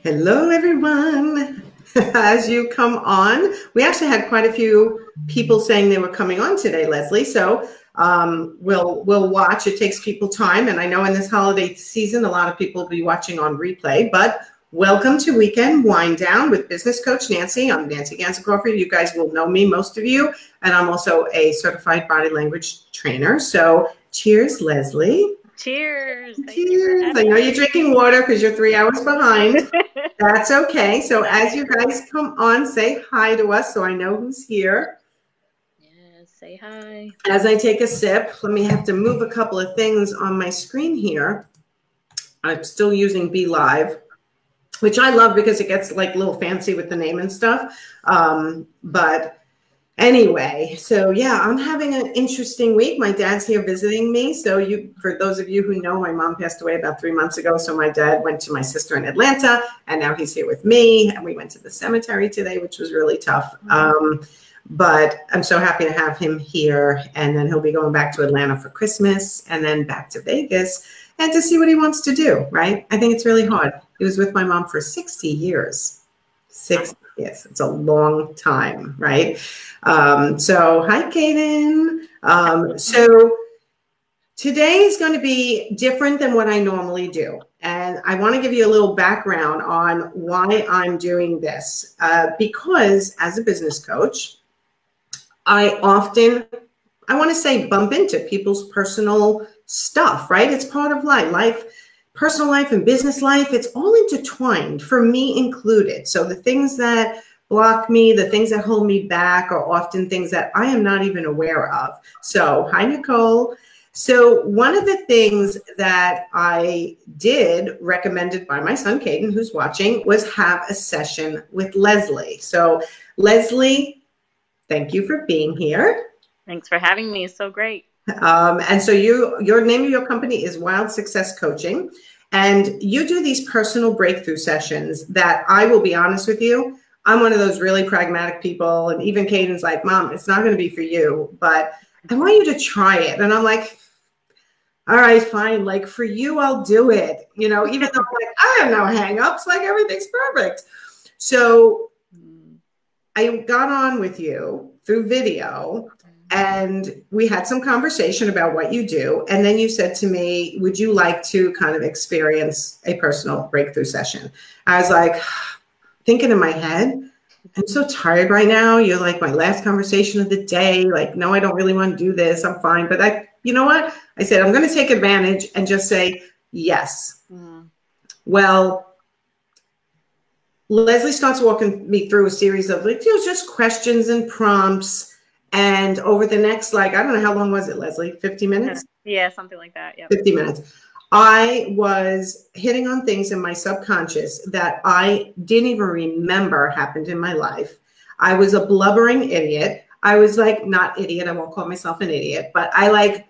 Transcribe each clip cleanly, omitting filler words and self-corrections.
Hello, everyone. As you come on, we actually had quite a few people saying they were coming on today, Leslie. So we'll watch. It takes people time, and I know in this holiday season, a lot of people will be watching on replay. But welcome to Weekend Wind Down with Business Coach Nancy. I'm Nancy Ganzekaufer. You guys will know me, most of you, and I'm also a certified body language trainer. So cheers, Leslie. Cheers. Cheers. I know you're drinking water because you're 3 hours behind. That's okay. So as you guys come on, say hi to us so I know who's here. Yeah, say hi. As I take a sip, let me have to move a couple of things on my screen here. I'm still using Be Live, which I love because it gets like a little fancy with the name and stuff. But anyway, so yeah, I'm having an interesting week. My dad's here visiting me. So for those of you who know, my mom passed away about 3 months ago. So my dad went to my sister in Atlanta, and now he's here with me. And we went to the cemetery today, which was really tough. But I'm so happy to have him here. And then he'll be going back to Atlanta for Christmas and then back to Vegas and to see what he wants to do, right? I think it's really hard. He was with my mom for 60 years. 60 years. It's a long time, right? So hi, Kaden. So today is going to be different than what I normally do. And I want to give you a little background on why I'm doing this. Because as a business coach, I often, I want to say, bump into people's personal stuff, right? It's part of life, personal life and business life. It's all intertwined, for me included. So the things that block me, the things that hold me back are often things that I am not even aware of. So hi, Nicole. So one of the things that I did, recommended by my son, Caden, who's watching, was have a session with Leslie. So Leslie, thank you for being here. Thanks for having me. It's so great. And so your name of your company is Wild Success Coaching, and you do these personal breakthrough sessions that, I will be honest with you, I'm one of those really pragmatic people. And even Caden's like, Mom, it's not going to be for you, but I want you to try it. And I'm like, all right, fine. Like, for you, I'll do it. You know, even though like, I have no hangups, like everything's perfect. So I got on with you through video, and we had some conversation about what you do. And then you said to me, would you like to kind of experience a personal breakthrough session? I was like, thinking in my head, I'm so tired right now. You're like my last conversation of the day. Like, no, I don't really want to do this. I'm fine. But you know what? I said, I'm going to take advantage and just say yes. Well, Leslie starts walking me through a series of like, just questions and prompts. And over the next, like, I don't know, how long was it, Leslie? 50 minutes? Yeah, something like that. Yep. 50 minutes. I was hitting on things in my subconscious that I didn't even remember happened in my life. I was a blubbering idiot. I was like, not idiot. I won't call myself an idiot, but I like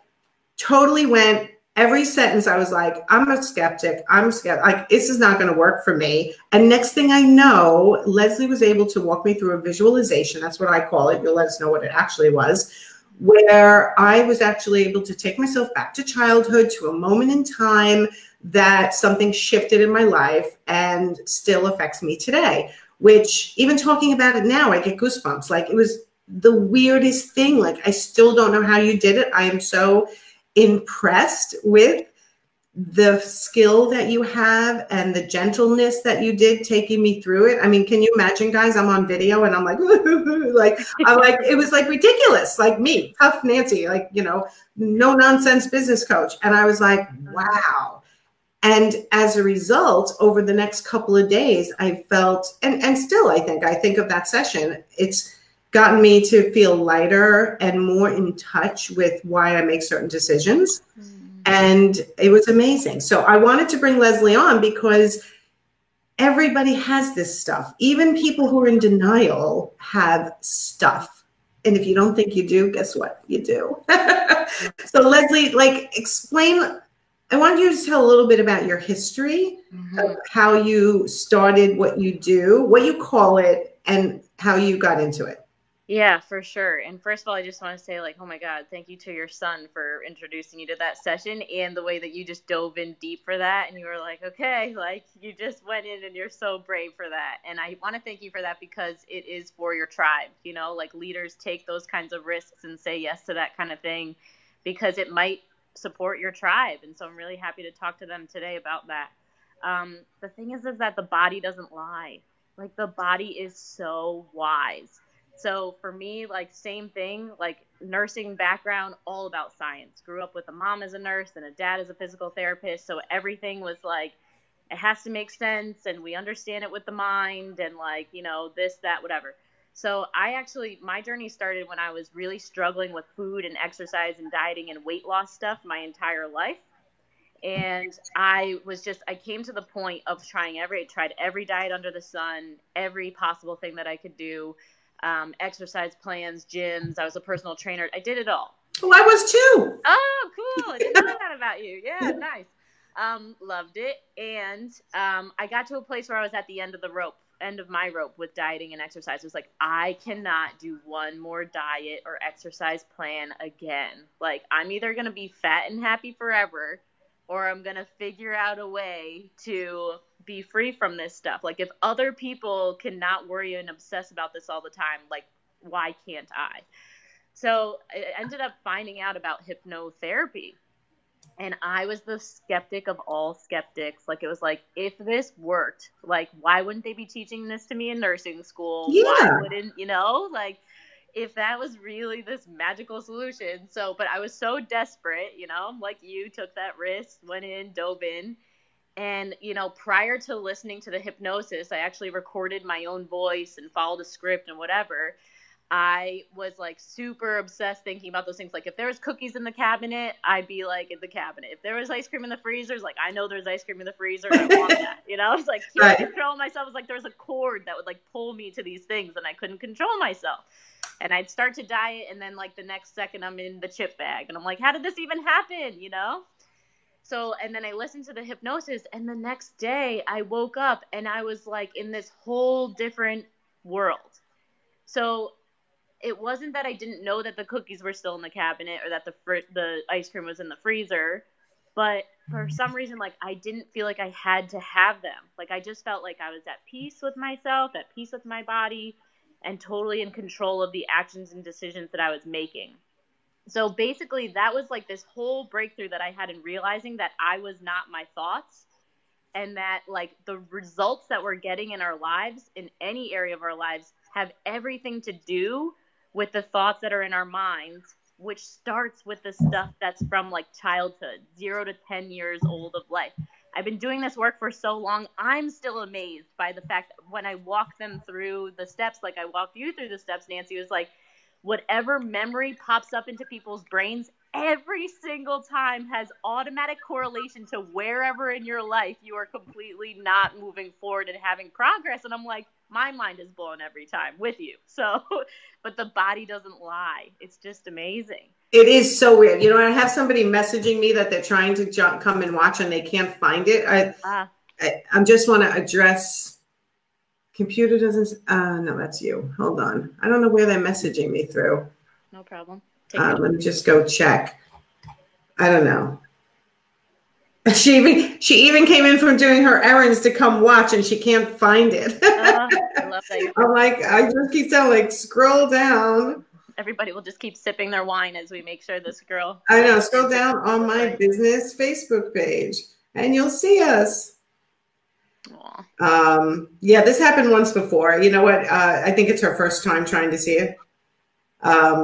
totally went, every sentence I was like, I'm a skeptic. I'm scared. Like, this is not going to work for me. And next thing I know, Leslie was able to walk me through a visualization. That's what I call it. You'll let us know what it actually was, where I was actually able to take myself back to childhood, to a moment in time that something shifted in my life and still affects me today, which even talking about it now, I get goosebumps. Like, it was the weirdest thing. Like, I still don't know how you did it. I am so impressed with the skill that you have and the gentleness that you did taking me through it. I mean, can you imagine, guys? I'm on video and I'm like, it was like ridiculous, like me, tough Nancy, like, you know, no nonsense business coach. And I was like, wow. And as a result, over the next couple of days, I felt, and still, I think of that session, it's gotten me to feel lighter and more in touch with why I make certain decisions. And it was amazing. So I wanted to bring Leslie on because everybody has this stuff. Even people who are in denial have stuff. And if you don't think you do, guess what? You do. So Leslie, like, explain, I wanted you to tell a little bit about your history of how you started what you do, what you call it, and how you got into it. Yeah, for sure. And first of all, I just want to say, like, oh my God, thank you to your son for introducing you to that session and the way that you just dove in deep for that. And you were like, okay, like you just went in and you're so brave for that. And I want to thank you for that because it is for your tribe. You know, like leaders take those kinds of risks and say yes to that kind of thing because it might support your tribe. And so I'm really happy to talk to them today about that. The thing is that the body doesn't lie. Like the body is so wise. So for me, like same thing, like nursing background, all about science. Grew up with a mom as a nurse and a dad as a physical therapist. So everything was like, it has to make sense and we understand it with the mind and like, you know, this, that, whatever. So my journey started when I was really struggling with food and exercise and dieting and weight loss stuff my entire life. And I came to the point of tried every diet under the sun, every possible thing that I could do. Exercise plans, gyms. I was a personal trainer. I did it all. Oh, I was too. Oh, cool. I didn't know that about you. Yeah, nice. Loved it. And I got to a place where I was at the end of my rope with dieting and exercise. It was like, I cannot do one more diet or exercise plan again. Like, I'm either going to be fat and happy forever or I'm going to figure out a way to be free from this stuff. Like if other people cannot worry and obsess about this all the time, like why can't I? So I ended up finding out about hypnotherapy. And I was the skeptic of all skeptics. Like it was like, if this worked, like why wouldn't they be teaching this to me in nursing school? Yeah. Why wouldn't, like if that was really this magical solution. So, but I was so desperate, like you took that risk, went in, dove in. And, prior to listening to the hypnosis, I actually recorded my own voice and followed a script and whatever. I was like super obsessed thinking about those things. Like if there was cookies in the cabinet, I'd be like in the cabinet. If there was ice cream in the freezer, it's like, I know there's ice cream in the freezer. I want that, It's like, can't control myself. It's like there was a cord that would like pull me to these things and I couldn't control myself. And I'd start to diet and then like the next second I'm in the chip bag and I'm like, how did this even happen? So, and then I listened to the hypnosis and the next day I woke up and I was like in this whole different world. So it wasn't that I didn't know that the cookies were still in the cabinet or that the ice cream was in the freezer, but for some reason, like I didn't feel like I had to have them. Like I just felt like I was at peace with myself, at peace with my body, and totally in control of the actions and decisions that I was making. So basically that was like this whole breakthrough that I had in realizing that I was not my thoughts and that like the results that we're getting in our lives in any area of our lives have everything to do with the thoughts that are in our minds, which starts with the stuff that's from like childhood, 0 to 10 years old of life. I've been doing this work for so long. I'm still amazed by the fact that when I walk them through the steps, like I walked you through the steps, Nancy, was like, whatever memory pops up into people's brains every single time has automatic correlation to wherever in your life you are completely not moving forward and having progress. And I'm like, my mind is blown every time with you. So, but the body doesn't lie. It's just amazing. It is so weird. I have somebody messaging me that they're trying to come and watch and they can't find it. I just want to address computer doesn't, no, that's you. Hold on. I don't know where they're messaging me through. No problem. Let me just go check. I don't know. She even came in from doing her errands to come watch and she can't find it. I love that. I'm like, I just keep telling like, scroll down. Everybody will just keep sipping their wine as we make sure this girl. I know. Scroll down on my business Facebook page and you'll see us. Yeah, this happened once before. You know what? I think it's her first time trying to see it.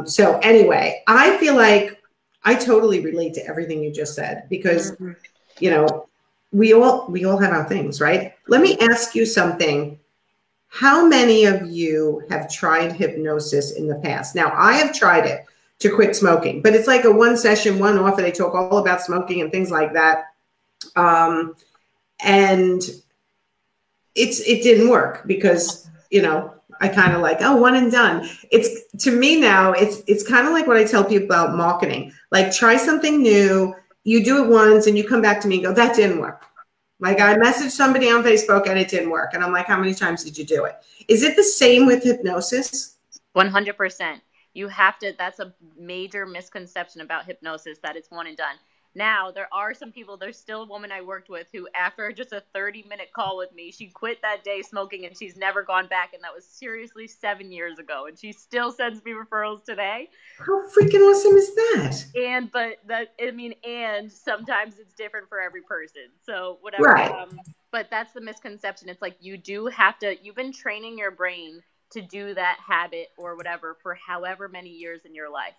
So anyway, I feel like I totally relate to everything you just said because, we all have our things, right? Let me ask you something. How many of you have tried hypnosis in the past? Now, I have tried it to quit smoking, but it's like a one session, one offer. They talk all about smoking and things like that. And it didn't work because, I kind of like, oh, one and done. It's to me now, it's kind of like what I tell people about marketing. Like try something new, you do it once and you come back to me and go, that didn't work. Like I messaged somebody on Facebook and it didn't work. And I'm like, how many times did you do it? Is it the same with hypnosis? 100%. You have to, that's a major misconception about hypnosis, that it's one and done. Now, there are some people, there's still a woman I worked with who, after just a 30-minute call with me, she quit that day smoking and she's never gone back. And that was seriously 7 years ago. And she still sends me referrals today. How freaking awesome is that? And sometimes it's different for every person. So whatever. Right. But that's the misconception. It's like you do have to, you've been training your brain to do that habit or whatever for however many years in your life.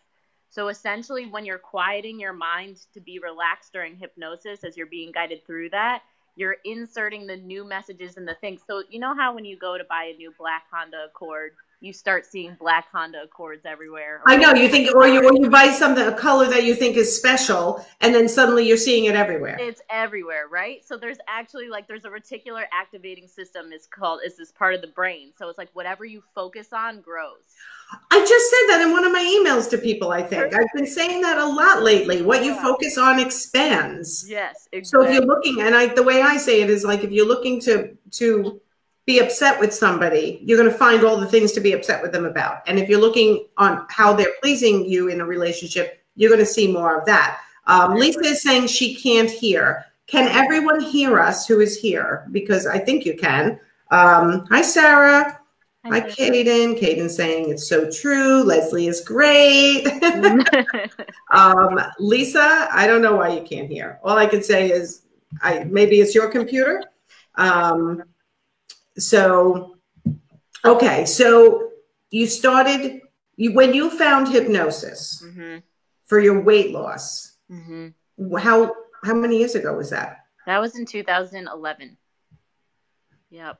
So essentially, when you're quieting your mind to be relaxed during hypnosis, as you're being guided through that, you're inserting the new messages and the things. So you know how when you go to buy a new black Honda Accord, you start seeing black Honda Accords everywhere. I know, you think, or you buy something, a color that you think is special, and then suddenly you're seeing it everywhere. It's everywhere, right? So there's actually there's a reticular activating system is this part of the brain. So it's like whatever you focus on grows. I just said that in one of my emails to people, I think. I've been saying that a lot lately. What you focus on expands. Yes, exactly. So if you're looking, and the way I say it is like, if you're looking to be upset with somebody, you're going to find all the things to be upset with them about. And if you're looking on how they're pleasing you in a relationship, you're going to see more of that. Lisa is saying she can't hear. Can everyone hear us who is here? Because I think you can. Hi, Sarah. Hi, Kaden. Kaden's saying it's so true. Leslie is great. Lisa, I don't know why you can't hear. All I can say is maybe it's your computer. Okay. So you started, when you found hypnosis for your weight loss, how many years ago was that? That was in 2011. Yep.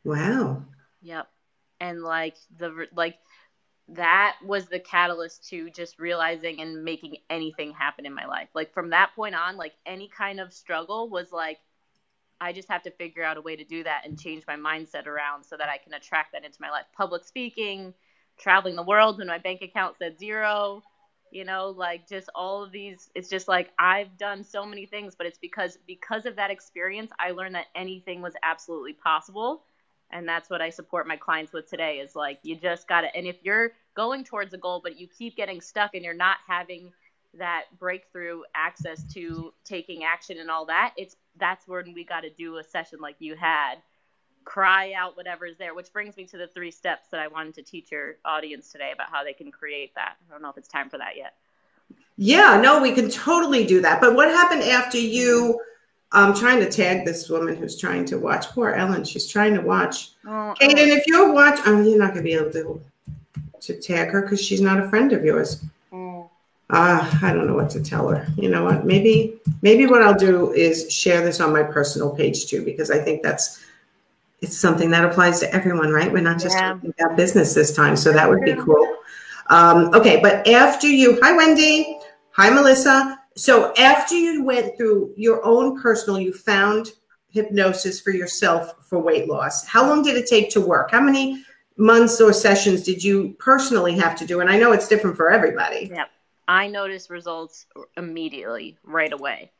Wow. Yep. And that was the catalyst to just realizing and making anything happen in my life. Like from that point on, like any kind of struggle was like, I just have to figure out a way to do that and change my mindset around so that I can attract that into my life. Public speaking, traveling the world when my bank account said zero, just all of these. It's just like I've done so many things, but it's because of that experience, I learned that anything was absolutely possible. And that's what I support my clients with today is like, you just got to, and if you're going towards a goal, but you keep getting stuck and you're not having that breakthrough access to taking action and all that, that's when we got to do a session like you had, cry out whatever is there, which brings me to the 3 steps that I wanted to teach your audience today about how they can create that. I don't know if it's time for that yet. Yeah, no, we can totally do that. But what happened after you, I'm trying to tag this woman who's trying to watch. Poor Ellen, she's trying to watch. Kaden, if you're watching, you're not going to be able to tag her because she's not a friend of yours. I don't know what to tell her. You know what? Maybe what I'll do is share this on my personal page too, because I think it's something that applies to everyone, right? We're not just talking about business this time, so that would be cool. Okay, but after you, hi Wendy, hi Melissa. So after you went through your own personal, you found hypnosis for yourself for weight loss. How long did it take to work? How many months or sessions did you personally have to do? And I know it's different for everybody. Yep. I noticed results immediately, right away.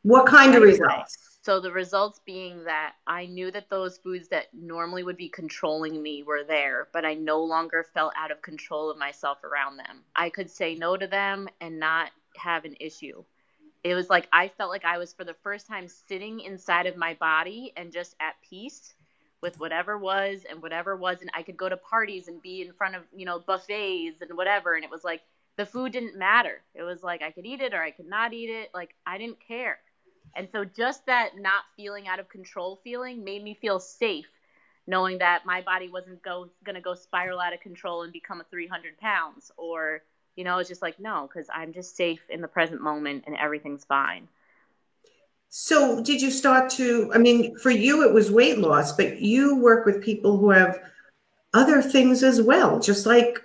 What kind of results? So the results being that I knew that those foods that normally would be controlling me were there, but I no longer felt out of control of myself around them. I could say no to them and not have an issue. It was like I felt like I was for the first time sitting inside of my body and just at peace with whatever was and whatever wasn't. I could go to parties and be in front of, buffets and whatever. And it was like the food didn't matter. It was like I could eat it or I could not eat it. Like I didn't care. And so just that not feeling out of control feeling made me feel safe, knowing that my body wasn't going to go spiral out of control and become a 300 pounds or, it's just like, no, because I'm just safe in the present moment and everything's fine. So did you start to, for you, it was weight loss, but you work with people who have other things as well, just like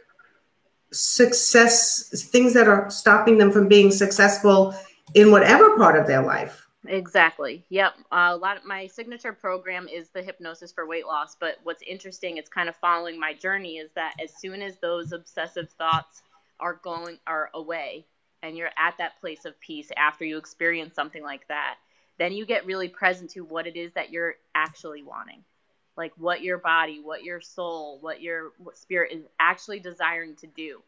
success, things that are stopping them from being successful in whatever part of their life. Exactly. Yep. My signature program is the hypnosis for weight loss. But what's interesting, it's kind of following my journey, is that as soon as those obsessive thoughts are away and you're at that place of peace after you experience something like that, then you get really present to what it is that you're actually wanting. like what your body, what your soul, what your spirit is actually desiring to do.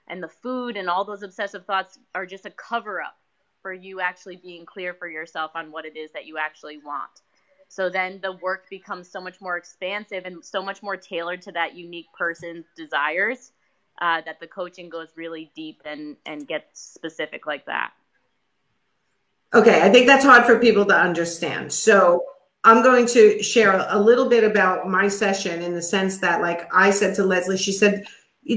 And the food and all those obsessive thoughts are just a cover up for you actually being clear for yourself on what it is that you actually want. So then the work becomes so much more expansive and so much more tailored to that unique person's desires, that the coaching goes really deep and gets specific like that. Okay, I think that's hard for people to understand. So I'm going to share a little bit about my session, in the sense that, like I said to Leslie, she said,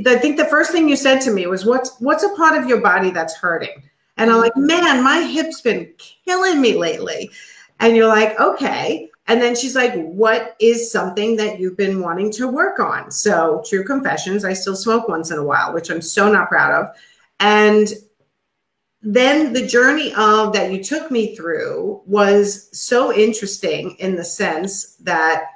I think the first thing you said to me was, what's a part of your body that's hurting? And I'm like, man, my hip's been killing me lately. And you're like, okay. And then she's like, what is something that you've been wanting to work on? So, true confessions, I still smoke once in a while, which I'm so not proud of. And then the journey of that you took me through was so interesting, in the sense that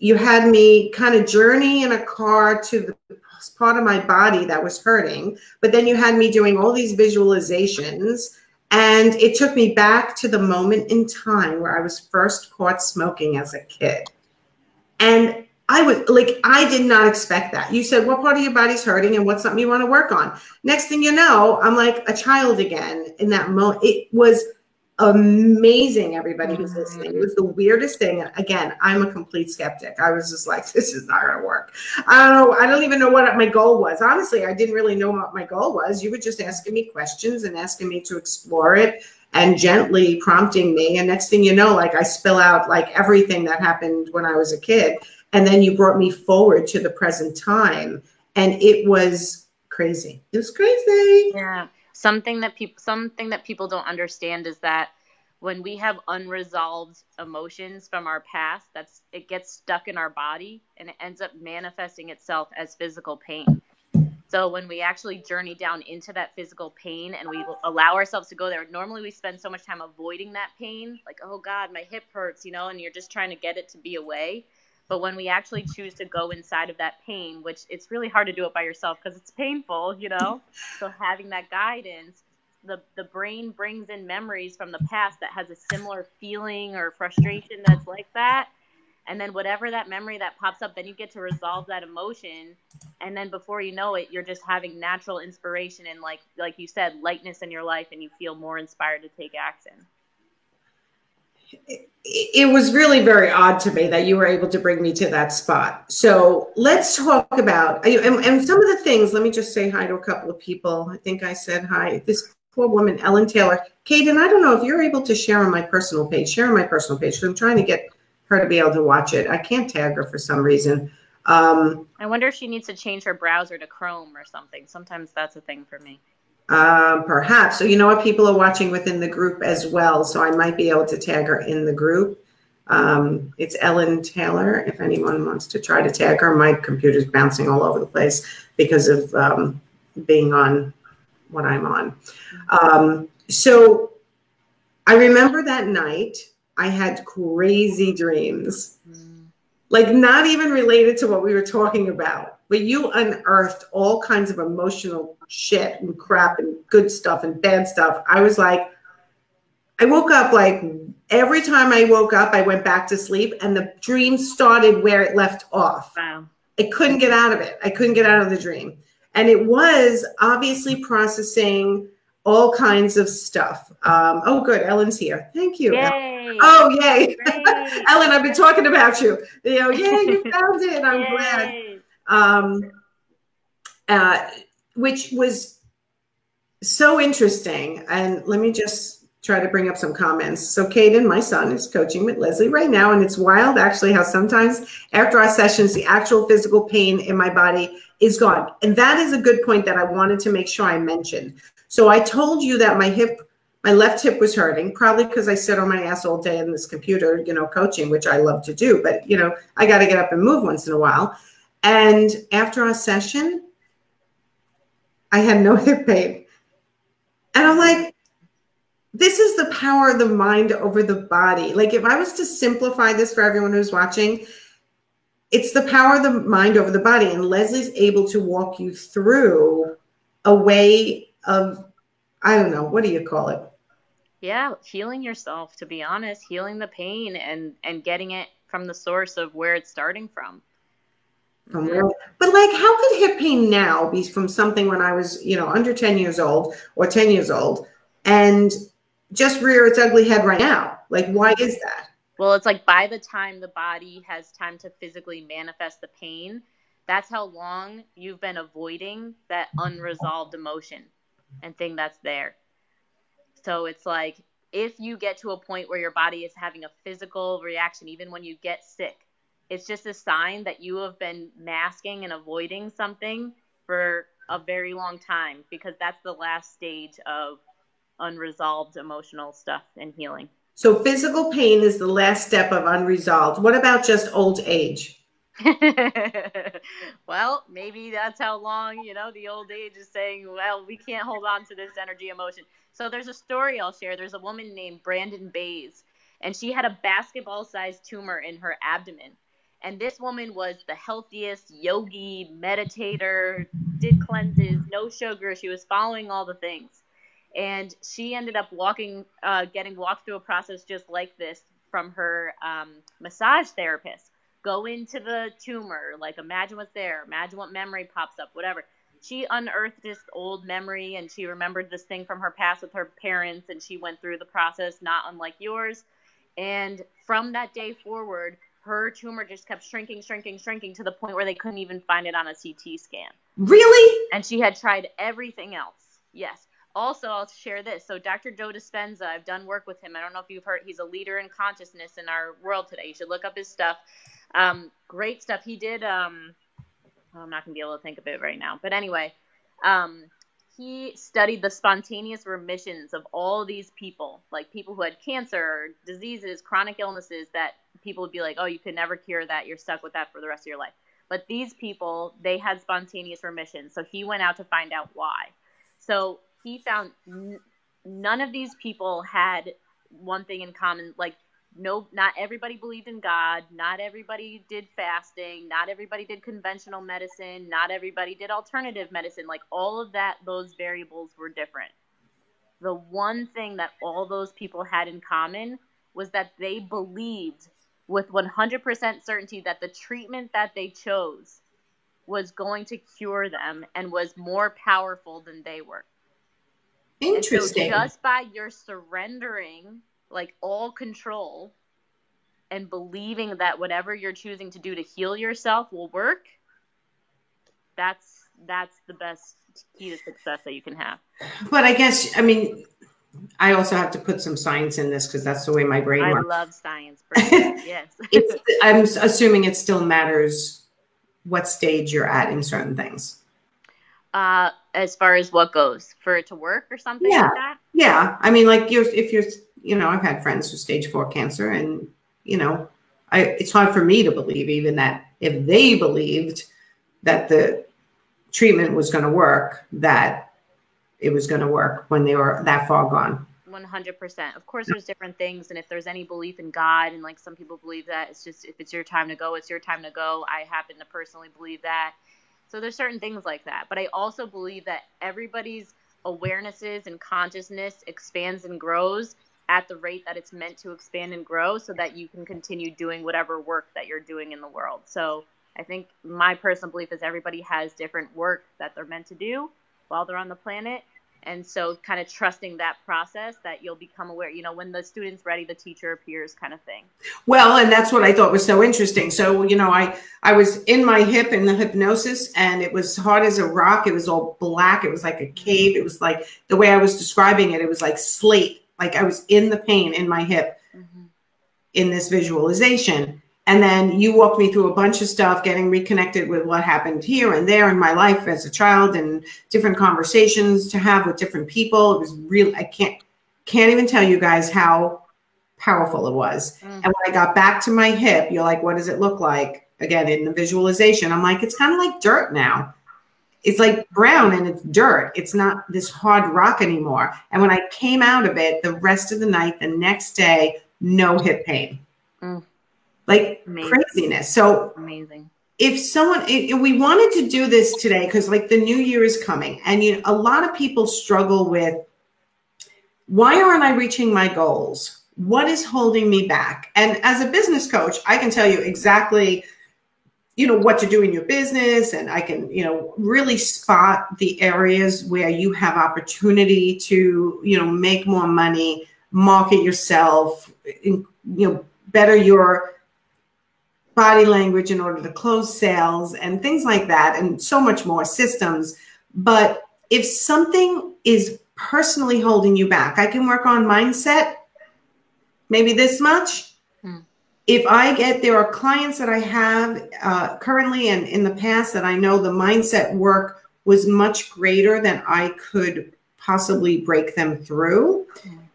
you had me kind of journey in a car to the part of my body that was hurting, but then you had me doing all these visualizations, and it took me back to the moment in time where I was first caught smoking as a kid. And I was like, I did not expect that. You said, what part of your body's hurting and what's something you want to work on? Next thing you know, I'm like a child again in that moment. It was amazing, everybody who's listening. It was the weirdest thing. Again, I'm a complete skeptic. I was just like, this is not going to work. I don't know. I don't even know what my goal was. Honestly, I didn't really know what my goal was. You were just asking me questions and asking me to explore it and gently prompting me. And next thing you know, like I spill out like everything that happened when I was a kid. And then you brought me forward to the present time. And it was crazy. It was crazy. Yeah. Something that people don't understand is that when we have unresolved emotions from our past, it gets stuck in our body and it ends up manifesting itself as physical pain. So when we actually journey down into that physical pain and we allow ourselves to go there, normally we spend so much time avoiding that pain, like, oh God, my hip hurts, and you're just trying to get it to be away. But when we actually choose to go inside of that pain, which it's really hard to do it by yourself because it's painful, so having that guidance, the brain brings in memories from the past that has a similar feeling or frustration that's like that. And then whatever that memory that pops up, then you get to resolve that emotion. And then before you know it, you're just having natural inspiration and like you said, lightness in your life, and you feel more inspired to take action. It was really very odd to me that you were able to bring me to that spot. So let's talk about, and some of the things, let me just say hi to a couple of people. I think I said hi. This poor woman, Ellen Taylor. Kaden, I don't know if you're able to share on my personal page. Share on my personal page, because I'm trying to get her to be able to watch it. I can't tag her for some reason. I wonder if she needs to change her browser to Chrome or something. Sometimes that's a thing for me. Perhaps. So you know what? People are watching within the group as well. So I might be able to tag her in the group. It's Ellen Taylor. If anyone wants to try to tag her, my computer's bouncing all over the place because of being on what I'm on. So I remember that night I had crazy dreams, like not even related to what we were talking about. But you unearthed all kinds of emotional shit and crap and good stuff and bad stuff. I was like, I woke up, like every time I woke up, I went back to sleep and the dream started where it left off. Wow. I couldn't get out of it. I couldn't get out of the dream. And it was obviously processing all kinds of stuff. Oh, good. Ellen's here. Thank you. Yay. Oh, yay. Ellen, I've been talking about you. Yeah, you found it. I'm glad. Which was so interesting. And let me just try to bring up some comments. So Caden, my son, is coaching with Leslie right now. And it's wild, actually, how sometimes after our sessions, the actual physical pain in my body is gone. And that is a good point that I wanted to make sure I mentioned. So I told you that my left hip was hurting, probably because I sit on my ass all day in this computer, coaching, which I love to do. But, I got to get up and move once in a while. And after our session, I had no hip pain. And I'm like, this is the power of the mind over the body. Like if I was to simplify this for everyone who's watching, it's the power of the mind over the body. And Leslie's able to walk you through a way of, I don't know, what do you call it? Yeah, healing yourself, to be honest, healing the pain and getting it from the source of where it's starting from. But like, how could hip pain now be from something when I was, under 10 years old or 10 years old and just rear its ugly head right now? Like, why is that? Well, it's like by the time the body has time to physically manifest the pain, that's how long you've been avoiding that unresolved emotion and thing that's there. So it's like, if you get to a point where your body is having a physical reaction, even when you get sick, it's just a sign that you have been masking and avoiding something for a very long time, because that's the last stage of unresolved emotional stuff and healing. So physical pain is the last step of unresolved. What about just old age? Well, maybe that's how long, the old age is saying, well, we can't hold on to this energy emotion. So there's a story I'll share. There's a woman named Brandon Bays, and she had a basketball-sized tumor in her abdomen. And this woman was the healthiest yogi, meditator, did cleanses, no sugar. She was following all the things. And she ended up getting walked through a process just like this from her massage therapist. Go into the tumor, like imagine what's there, imagine what memory pops up, whatever. She unearthed this old memory, and she remembered this thing from her past with her parents, and she went through the process, not unlike yours. And from that day forward, her tumor just kept shrinking to the point where they couldn't even find it on a CT scan. Really? And she had tried everything else. Yes. Also, I'll share this. So Dr. Joe Dispenza, I've done work with him. I don't know if you've heard, he's a leader in consciousness in our world today. You should look up his stuff. Great stuff. He did, I'm not going to be able to think of it right now. But anyway, he studied the spontaneous remissions of all these people, like people who had cancer, diseases, chronic illnesses, that people would be like, oh, you could never cure that. You're stuck with that for the rest of your life. But these people, they had spontaneous remissions. So he went out to find out why. So he found none of these people had one thing in common. Like, no, not everybody believed in God. Not everybody did fasting. Not everybody did conventional medicine. Not everybody did alternative medicine. Like, all of that, those variables were different. The one thing that all those people had in common was that they believed with 100% certainty that the treatment that they chose was going to cure them and was more powerful than they were. Interesting. And so just by your surrendering, like, all control and believing that whatever you're choosing to do to heal yourself will work, that's the best key to success that you can have. But I guess, I also have to put some science in this because that's the way my brain works. I love science. Yes. I'm assuming it still matters what stage you're at in certain things. As far as what goes, for it to work or something like that? Yeah. If you're, I've had friends with stage 4 cancer, and, it's hard for me to believe even that if they believed that the treatment was going to work, that it was going to work when they were that far gone. 100%. Of course, there's different things. And if there's any belief in God, and like some people believe that it's just, if it's your time to go, it's your time to go. I happen to personally believe that. So there's certain things like that. But I also believe that everybody's awarenesses and consciousness expands and grows at the rate that it's meant to expand and grow, so that you can continue doing whatever work that you're doing in the world. So I think my personal belief is everybody has different work that they're meant to do while they're on the planet. And so kind of trusting that process, that you'll become aware, when the student's ready, the teacher appears, kind of thing. Well, and that's what I thought was so interesting. So, I was in my hip in the hypnosis, and it was hard as a rock. It was all black. It was like a cave. It was like, the way I was describing it, it was like slate. Like I was in the pain in my hip in this visualization. And then you walked me through a bunch of stuff, getting reconnected with what happened here and there in my life as a child, and different conversations to have with different people. It was real. I can't even tell you guys how powerful it was. And when I got back to my hip, you're like, what does it look like? Again, in the visualization, I'm like, it's kind of like dirt now. It's like brown and it's dirt. It's not this hard rock anymore. And when I came out of it, the rest of the night, the next day, no hip pain. Like craziness. So amazing. If we wanted to do this today, because like the new year is coming, and a lot of people struggle with, why aren't I reaching my goals? what is holding me back? And as a business coach, I can tell you exactly, what to do in your business. And I can, really spot the areas where you have opportunity to, make more money, market yourself, better your body language in order to close sales and things like that, and so much more systems. But if something is personally holding you back, I can work on mindset, maybe this much. If there are clients that I have currently and in the past that I know the mindset work was much greater than I could possibly break them through,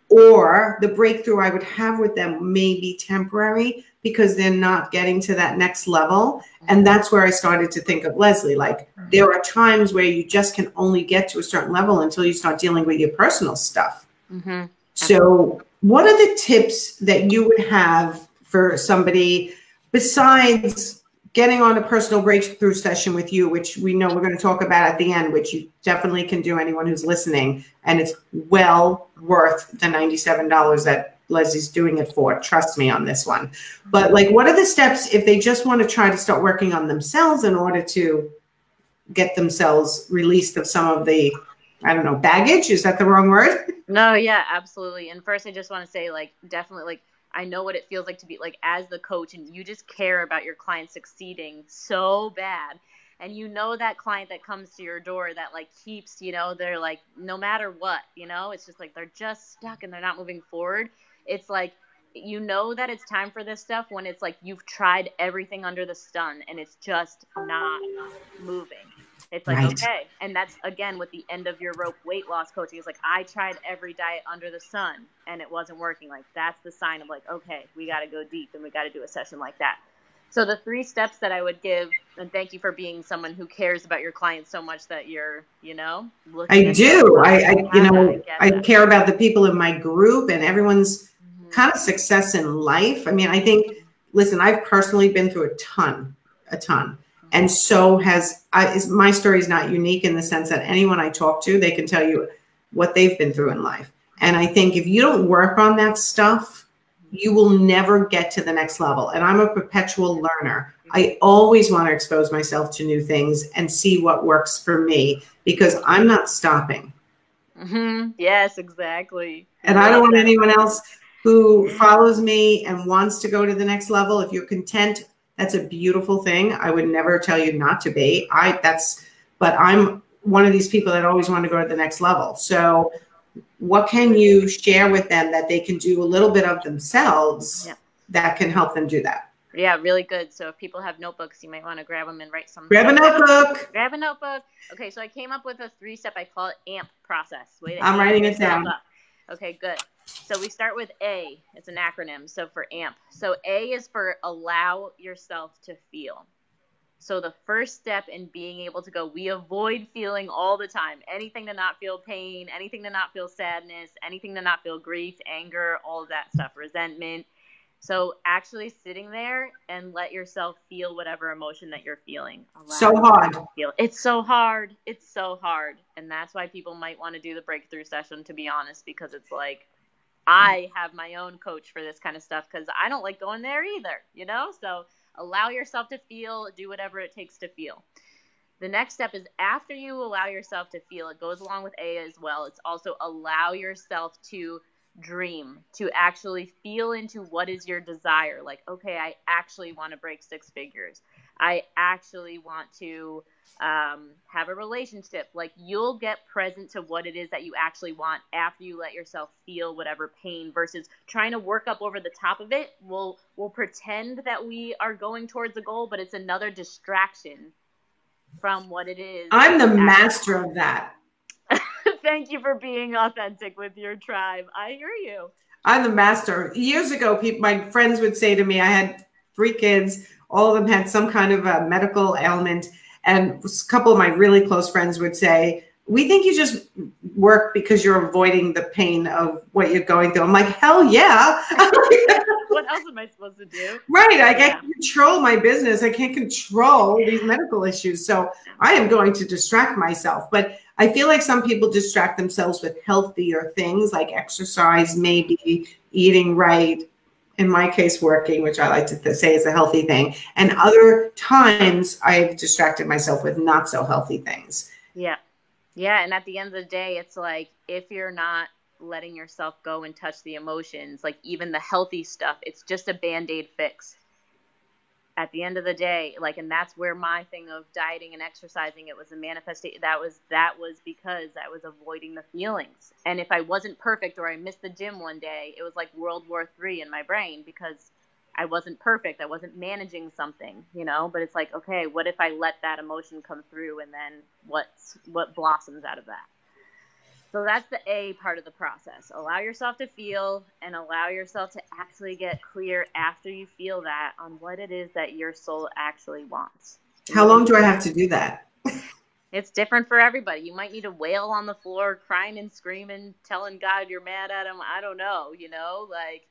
or the breakthrough I would have with them may be temporary because they're not getting to that next level. And that's where I started to think of Leslie, like there are times where you just can only get to a certain level until you start dealing with your personal stuff. So what are the tips that you would have for somebody besides getting on a personal breakthrough session with you, which we know we're going to talk about at the end, which you definitely can do, anyone who's listening, and it's well worth the $97 that Leslie's doing it for. Trust me on this one. But like, what are the steps if they just want to try to start working on themselves in order to get themselves released of some of the, I don't know, baggage? Is that the wrong word? No, yeah, absolutely. And first, I just want to say, like, definitely, like, I know what it feels like to be, like, as the coach, and you just care about your client succeeding so bad. And that client that comes to your door that, like, keeps, they're like, no matter what, it's just like they're just stuck and they're not moving forward. It's like, that it's time for this stuff when it's like you've tried everything under the sun and it's just not moving. It's like, right. Okay. And that's, again, with the end of your rope weight loss coaching. It's like, I tried every diet under the sun and it wasn't working. Like, that's the sign of like, okay, we got to go deep and we got to do a session like that. So the 3 steps that I would give, and thank you for being someone who cares about your clients so much that you're, looking. I do. I care about the people in my group and everyone's kind of success in life. I mean, I think, listen, I've personally been through a ton. And so my story is not unique in the sense that anyone I talk to, they can tell you what they've been through in life. And I think if you don't work on that stuff, you will never get to the next level. And I'm a perpetual learner. I always want to expose myself to new things and see what works for me because I'm not stopping. Yes, exactly. And I don't want anyone else who follows me and wants to go to the next level. If you're content, that's a beautiful thing. I would never tell you not to be. But I'm one of these people that always want to go to the next level. So what can you share with them that they can do a little bit of themselves that can help them do that? Yeah, really good. So if people have notebooks, you might want to grab them and write some. Grab a notebook. Grab a notebook. Okay, so I came up with a 3-step, I call it AMP process. I'm writing it down. Okay, good. So we start with A. It's an acronym. So for AMP. So A is for allow yourself to feel. So the first step in being able to go, we avoid feeling all the time. Anything to not feel pain, anything to not feel sadness, anything to not feel grief, anger, all of that stuff, resentment. So actually sitting there and let yourself feel whatever emotion that you're feeling. So hard. It's so hard. It's so hard. And that's why people might want to do the breakthrough session, to be honest, because it's like, I have my own coach for this kind of stuff because I don't like going there either, So allow yourself to feel, do whatever it takes to feel. The next step is after you allow yourself to feel, it goes along with A as well. It's also allow yourself to dream, to actually feel into what is your desire. Like, okay, I actually want to break 6 figures. I actually want to have a relationship. Like, you'll get present to what it is that you actually want after you let yourself feel whatever pain versus trying to work up over the top of it. We'll pretend that we are going towards a goal, but it's another distraction from what it is. I'm the master of that. Thank you for being authentic with your tribe. I hear you. I'm the master. Years ago, my friends would say to me, I had 3 kids. All of them had some kind of a medical ailment. And a couple of my really close friends would say, we think you just work because you're avoiding the pain of what you're going through. I'm like, hell yeah. What else am I supposed to do? Right. I can't control my business. I can't control these medical issues. So I am going to distract myself. But I feel like some people distract themselves with healthier things like exercise, maybe, eating right, in my case, working, which I like to say is a healthy thing. And other times I've distracted myself with not so healthy things. Yeah. Yeah. And at the end of the day, it's like, if you're not letting yourself go and touch the emotions, like even the healthy stuff, it's just a Band-Aid fix. At the end of the day, like, and that's where my thing of dieting and exercising, it was a manifestation. That was because I was avoiding the feelings. And if I wasn't perfect or I missed the gym one day, it was like World War III in my brain because I wasn't perfect. I wasn't managing something, you know, but it's like, okay, what if I let that emotion come through, and then what blossoms out of that? So that's the A part of the process. Allow yourself to feel, and allow yourself to actually get clear after you feel that on what it is that your soul actually wants. How long do I have to do that? It's different for everybody. You might need to wail on the floor, crying and screaming, telling God you're mad at him. I don't know, you know, like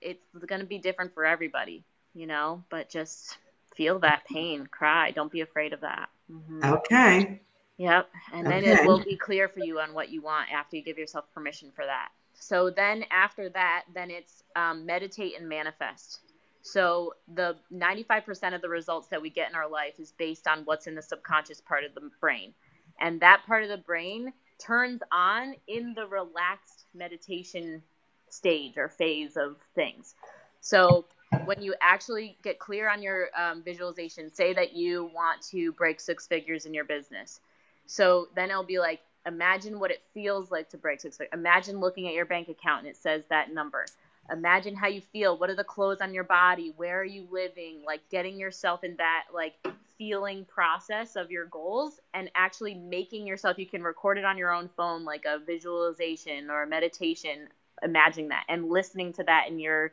it's going to be different for everybody, you know, but just feel that pain, cry. Don't be afraid of that. Mm-hmm. Okay. Yep. And then it will be clear for you on what you want after you give yourself permission for that. So then after that, then it's meditate and manifest. So the 95% of the results that we get in our life is based on what's in the subconscious part of the brain. And that part of the brain turns on in the relaxed meditation stage or phase of things. So when you actually get clear on your visualization, say that you want to break 6 figures in your business. So then it'll be like, imagine what it feels like to break 6 figures. Imagine looking at your bank account and it says that number. Imagine how you feel. What are the clothes on your body? Where are you living? Like getting yourself in that like feeling process of your goals, and actually making yourself, you can record it on your own phone, like a visualization or a meditation, imagining that and listening to that in your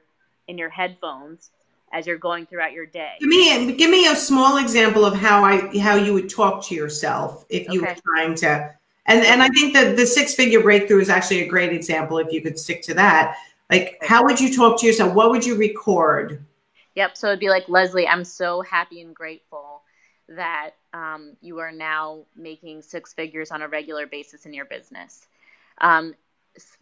headphones as you're going throughout your day. Give me a small example of how you would talk to yourself if you were trying to, and I think that the 6-figure breakthrough is actually a great example if you could stick to that. Like, how would you talk to yourself? What would you record? Yep. So it'd be like, Leslie, I'm so happy and grateful that you are now making 6 figures on a regular basis in your business.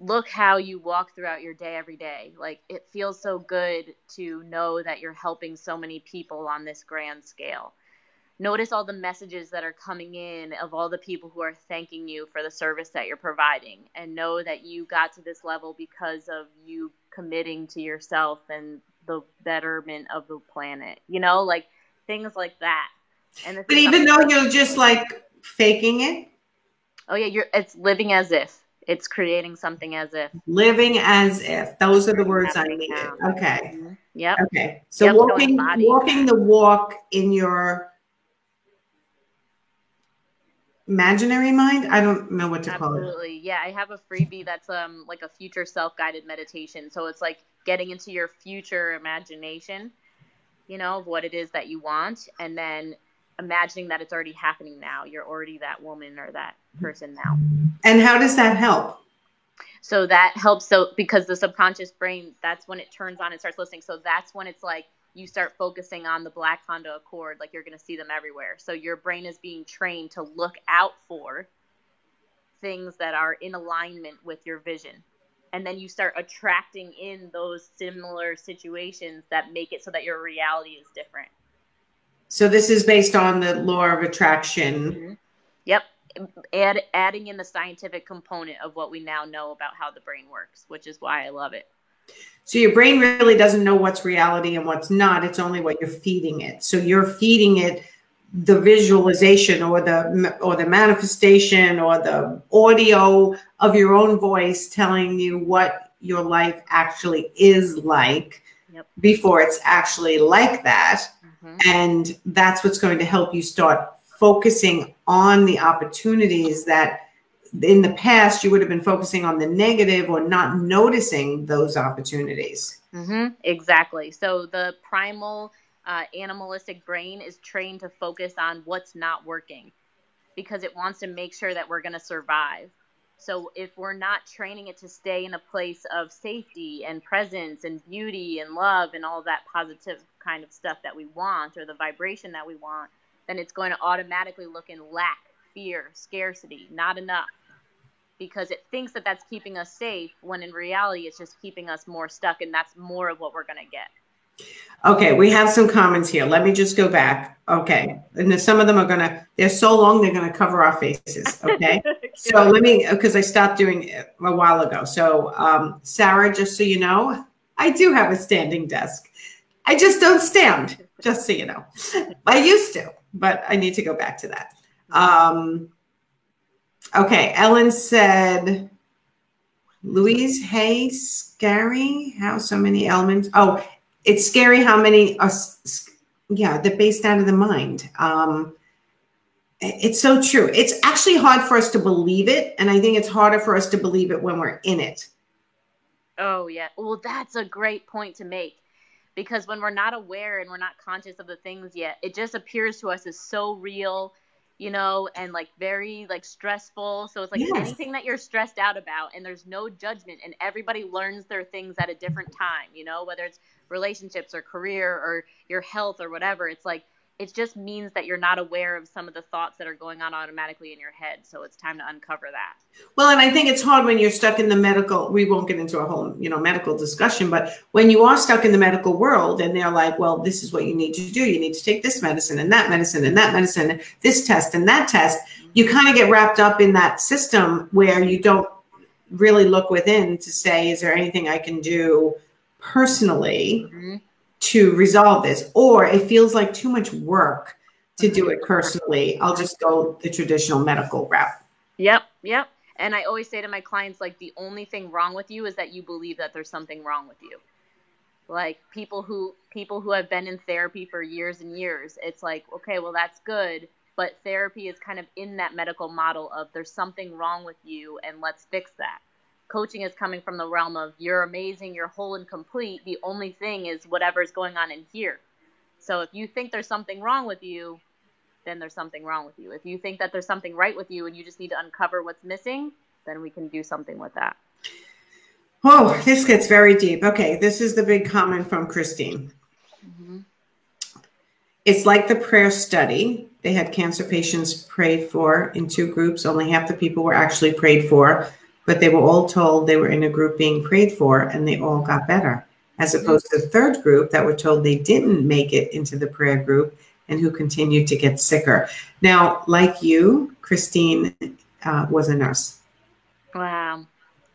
Look how you walk throughout your day every day. Like, it feels so good to know that you're helping so many people on this grand scale. Notice all the messages that are coming in of all the people who are thanking you for the service that you're providing, and know that you got to this level because of you committing to yourself and the betterment of the planet, you know, like things like that. And but even though you're just like faking it. Oh yeah. It's living as if. It's creating something as if. Living as if. Those are the words I needed. Okay. Mm-hmm. Yep. Okay. So walking the walk in your imaginary mind. I don't know what to call it. Absolutely. Yeah. I have a freebie that's like a future self-guided meditation. So it's like getting into your future imagination, you know, of what it is that you want, and then imagining that it's already happening now. You're already that woman or that person now. And how does that help? So that helps. So because the subconscious brain, that's when it turns on and starts listening. So that's when it's like you start focusing on the black Honda Accord, like you're going to see them everywhere. So your brain is being trained to look out for things that are in alignment with your vision. And then you start attracting in those similar situations that make it so that your reality is different. So this is based on the law of attraction. Mm-hmm. Yep. Adding in the scientific component of what we now know about how the brain works, which is why I love it. So your brain really doesn't know what's reality and what's not. It's only what you're feeding it. So you're feeding it the visualization or the manifestation or the audio of your own voice telling you what your life actually is like before it's actually like that. Mm-hmm. And that's what's going to help you start focusing on the opportunities that in the past you would have been focusing on the negative or not noticing those opportunities. Mm-hmm. Exactly. So the primal animalistic brain is trained to focus on what's not working because it wants to make sure that we're going to survive. So if we're not training it to stay in a place of safety and presence and beauty and love and all that positive kind of stuff that we want, or the vibration that we want, then it's going to automatically look in lack, fear, scarcity, not enough. because it thinks that that's keeping us safe, when in reality, it's just keeping us more stuck. And that's more of what we're going to get. Okay, we have some comments here. Let me just go back. Okay, and then some of them are they're so long, they're gonna cover our faces. Okay, so let me, because I stopped doing it a while ago. So Sarah, just so you know, I do have a standing desk. I just don't stand, just so you know. I used to, but I need to go back to that. Okay, Ellen said, Louise, hey, scary, how so many elements? Oh, it's scary how many are, they're based out of the mind. It's so true. It's actually hard for us to believe it. And I think it's harder for us to believe it when we're in it. Oh, yeah. Well, that's a great point to make, because when we're not aware and we're not conscious of the things yet, it just appears to us as so real, you know, and like very like stressful. So it's like anything that you're stressed out about, and there's no judgment, and everybody learns their things at a different time, you know, whether it's relationships or career or your health or whatever. It's like, it just means that you're not aware of some of the thoughts that are going on automatically in your head. So it's time to uncover that. Well, and I think it's hard when you're stuck in the medical, we won't get into a whole, medical discussion, but when you are stuck in the medical world and they're like, well, this is what you need to do. You need to take this medicine and that medicine and that medicine, this test and that test. You kind of get wrapped up in that system where you don't really look within to say, is there anything I can do personally to resolve this? Or it feels like too much work to do it personally. I'll just go the traditional medical route. Yep. And I always say to my clients, like, the only thing wrong with you is that you believe that there's something wrong with you. Like people who have been in therapy for years and years, it's like, okay, well, that's good. But therapy is kind of in that medical model of there's something wrong with you and let's fix that. Coaching is coming from the realm of you're amazing, you're whole and complete. The only thing is whatever's going on in here. So if you think there's something wrong with you, then there's something wrong with you. If you think that there's something right with you and you just need to uncover what's missing, then we can do something with that. Oh, this gets very deep. Okay, this is the big comment from Christine. It's like the prayer study. They had cancer patients prayed for in 2 groups. Only half the people were actually prayed for, but they were all told they were in a group being prayed for and they all got better, as opposed to the 3rd group that were told they didn't make it into the prayer group and who continued to get sicker. Now, like you, Christine was a nurse. Wow.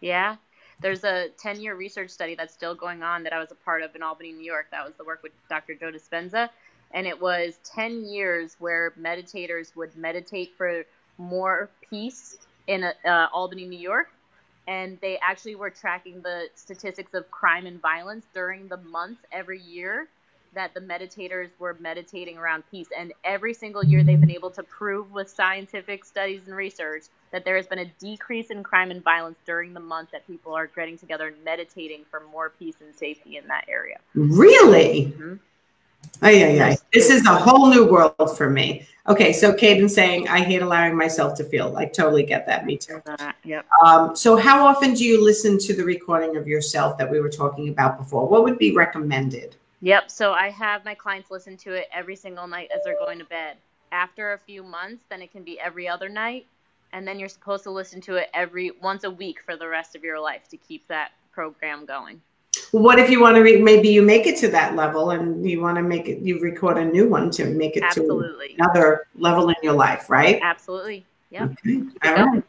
Yeah. There's a 10-year research study that's still going on that I was a part of in Albany, New York. That was the work with Dr. Joe Dispenza. And it was 10 years where meditators would meditate for more peace in Albany, New York. And they actually were tracking the statistics of crime and violence during the month every year that the meditators were meditating around peace. And every single year they've been able to prove with scientific studies and research that there has been a decrease in crime and violence during the month that people are getting together and meditating for more peace and safety in that area. Really? This is a whole new world for me. Okay, so Caden's saying, I hate allowing myself to feel. I totally get that. Me too. Yep. So how often do you listen to the recording of yourself that we were talking about before? What would be recommended? Yep. So I have my clients listen to it every single night as they're going to bed. After a few months, then it can be every other night. And then you're supposed to listen to it once a week for the rest of your life to keep that program going. What if you want to maybe you make it to that level and you want to you record a new one to make it to another level in your life, right? Absolutely. Yeah. Okay. All right.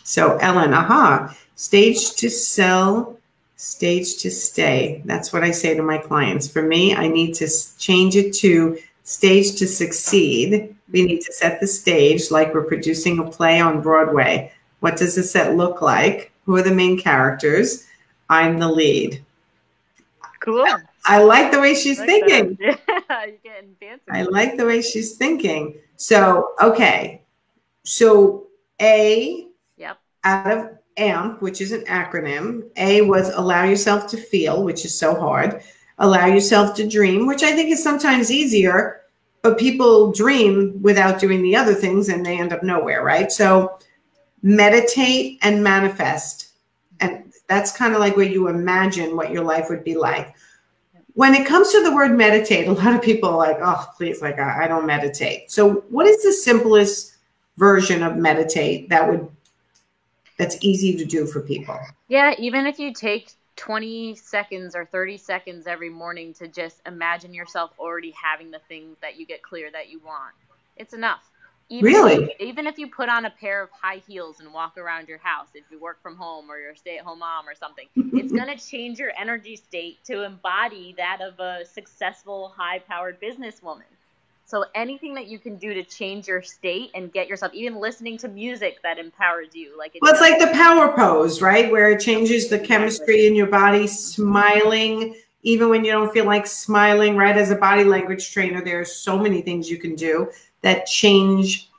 So Ellen, stage to sell, stage to stay. That's what I say to my clients. For me, I need to change it to stage to succeed. We need to set the stage like we're producing a play on Broadway. What does the set look like? Who are the main characters? I'm the lead. Cool. I like the way she's thinking. Yeah, you're getting fancy. I like the way she's thinking. So, okay. So A, out of AMP, which is an acronym, A was allow yourself to feel, which is so hard. Allow yourself to dream, which I think is sometimes easier, but people dream without doing the other things and they end up nowhere, right? So meditate and manifest. And that's kind of like where you imagine what your life would be like. When it comes to the word meditate, a lot of people are like, oh, please, like, I don't meditate. So what is the simplest version of meditate that would that's easy to do for people. Yeah, even if you take 20 seconds or 30 seconds every morning to just imagine yourself already having the thing that you get clear that you want, it's enough. Really? Even if you put on a pair of high heels and walk around your house, if you work from home or you're a stay-at-home mom or something, it's going to change your energy state to embody that of a successful, high-powered businesswoman. So anything that you can do to change your state and get yourself, even listening to music that empowers you. Well, it's like the power pose, right? Where it changes the chemistry in your body, smiling, even when you don't feel like smiling, right? As a body language trainer, there are so many things you can do that change,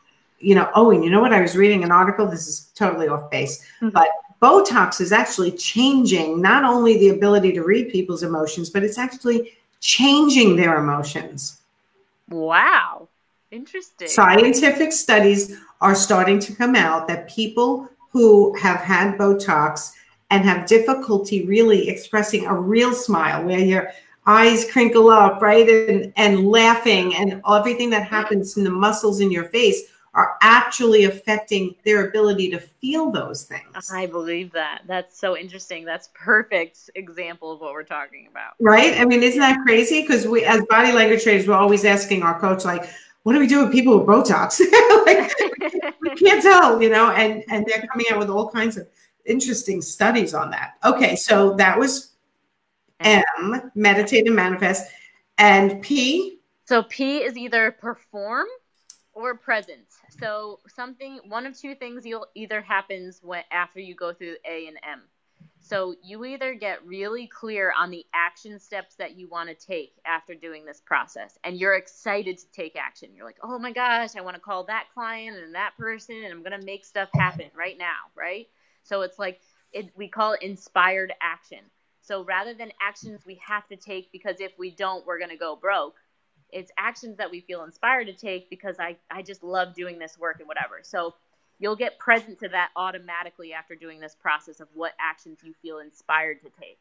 oh, and you know what? I was reading an article, this is totally off base, but Botox is actually changing not only the ability to read people's emotions, but it's actually changing their emotions. Wow. Interesting. Scientific studies are starting to come out that people who have had Botox and have difficulty really expressing a real smile, where your eyes crinkle up, right? And laughing and everything that happens in the muscles in your face are actually affecting their ability to feel those things. I believe that. That's so interesting. That's perfect example of what we're talking about. Right? I mean, isn't that crazy? Because we, as body language trainers, we're always asking our coach, like, what do we do with people with Botox? Like, we can't tell, and they're coming out with all kinds of interesting studies on that. Okay, so that was M, meditate and manifest. And P? So P is either perform or presence. So one of two things either happens after you go through A and M. So you either get really clear on the action steps that you want to take after doing this process, and you're excited to take action. You're like, oh my gosh, I want to call that client and that person, and I'm going to make stuff happen right now, right? So it's like, we call it inspired action. So rather than actions we have to take because if we don't, we're going to go broke, it's actions that we feel inspired to take because I just love doing this work and whatever. So you'll get present to that automatically after doing this process of what actions you feel inspired to take.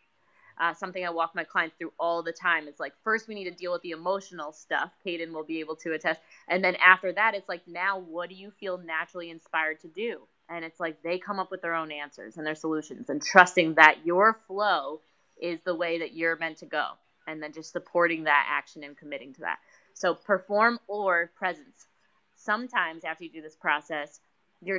Something I walk my clients through all the time. It's like, first we need to deal with the emotional stuff. Kaden will be able to attest. And then after that, it's like, now what do you feel naturally inspired to do? And it's like they come up with their own answers and their solutions, and trusting that your flow is the way that you're meant to go. And then just supporting that action and committing to that. So perform or presence. Sometimes after you do this process, you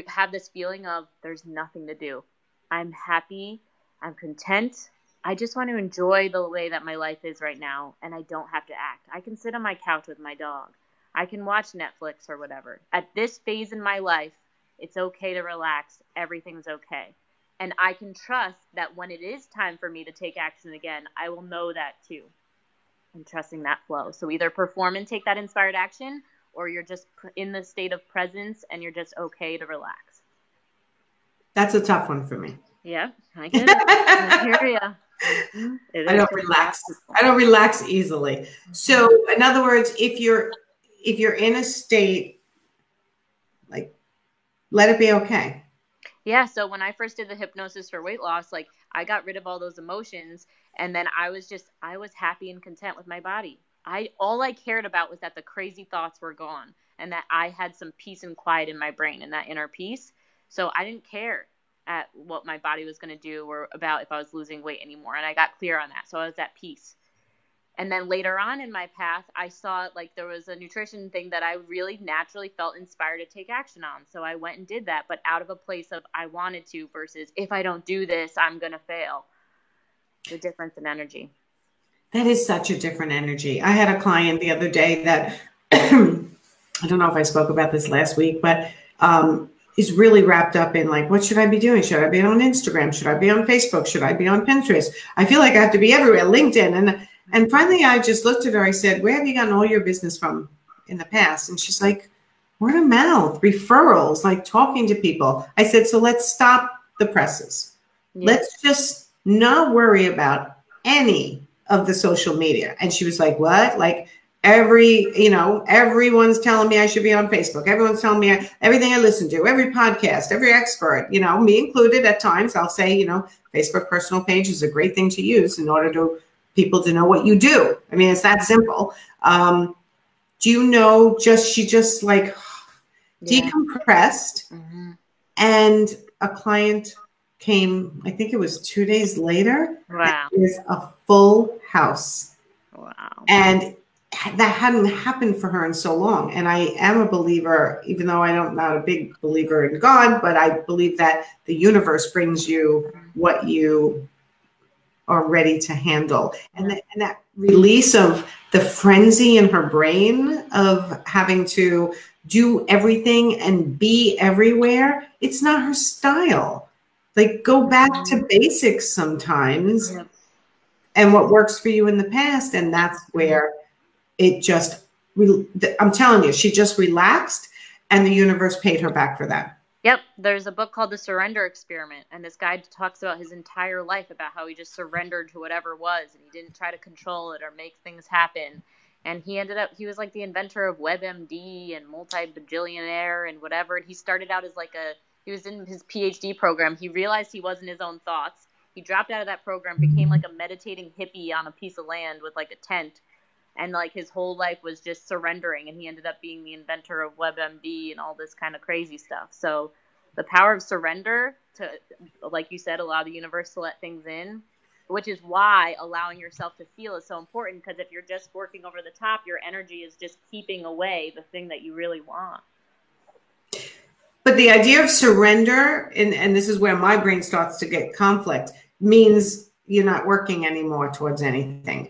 have this feeling of there's nothing to do. I'm happy. I'm content. I just want to enjoy the way that my life is right now, and I don't have to act. I can sit on my couch with my dog. I can watch Netflix or whatever. At this phase in my life, it's okay to relax. Everything's okay. And I can trust that when it is time for me to take action again, I will know that too. I'm trusting that flow. So either perform and take that inspired action, or you're just in the state of presence and you're just okay to relax. That's a tough one for me. Yeah, I get it. I hear you. I don't relax. I don't relax easily. So in other words, if you're in a state, like, let it be okay. Yeah. So when I first did the hypnosis for weight loss, like, I got rid of all those emotions, and then I was happy and content with my body. All I cared about was that the crazy thoughts were gone and that I had some peace and quiet in my brain and that inner peace. So I didn't care at what my body was going to do or about if I was losing weight anymore. And I got clear on that. So I was at peace. And then later on in my path, I saw like there was a nutrition thing that I really naturally felt inspired to take action on. So I went and did that, but out of a place of I wanted to versus if I don't do this, I'm going to fail. The difference in energy. That is such a different energy. I had a client the other day that, I don't know if I spoke about this last week, but is really wrapped up in like, what should I be doing? Should I be on Instagram? Should I be on Facebook? Should I be on Pinterest? I feel like I have to be everywhere, LinkedIn. And finally, I just looked at her. I said, where have you gotten all your business from in the past? And she's like, word of mouth, referrals, like talking to people. I said, so let's stop the presses. Yeah. Let's just not worry about any of the social media. And she was like, what? Like everyone's telling me I should be on Facebook. Everyone's telling me everything I listen to, every podcast, every expert, me included at times. I'll say, Facebook personal page is a great thing to use in order to people to know what you do. I mean, it's that simple. Do you know, she just like decompressed. Mm-hmm. And a client came, I think it was 2 days later. Wow. It was a full house. Wow. And that hadn't happened for her in so long. And I am a believer, even though I'm not a big believer in God, but I believe that the universe brings you what you are ready to handle. And that release of the frenzy in her brain of having to do everything and be everywhere, it's not her style. Like, go back to basics sometimes and what works for you in the past. And that's where it just, I'm telling you, she just relaxed and the universe paid her back for that. Yep. There's a book called The Surrender Experiment. And this guy talks about his entire life, about how he just surrendered to whatever was. And he didn't try to control it or make things happen. And he was like the inventor of WebMD and multi-bajillionaire and whatever. And he started out as he was in his PhD program. He realized he wasn't his own thoughts. He dropped out of that program, became like a meditating hippie on a piece of land with like a tent. And like his whole life was just surrendering. And he ended up being the inventor of WebMD and all this kind of crazy stuff. So the power of surrender to, like you said, allow the universe to let things in, which is why allowing yourself to feel is so important. Because if you're just working over the top, your energy is just keeping away the thing that you really want. But the idea of surrender, and this is where my brain starts to get conflict, means you're not working anymore towards anything.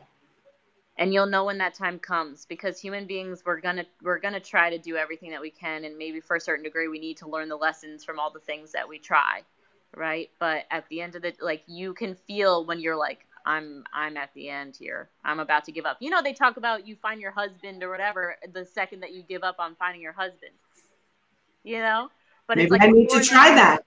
And you'll know when that time comes, because human beings, we're gonna try to do everything that we can, and maybe for a certain degree we need to learn the lessons from all the things that we try, right? But at the end of the, like, you can feel when you're like, I'm at the end here. I'm about to give up. You know, they talk about you find your husband or whatever the second that you give up on finding your husband. You know? But maybe it's like, I need to try that.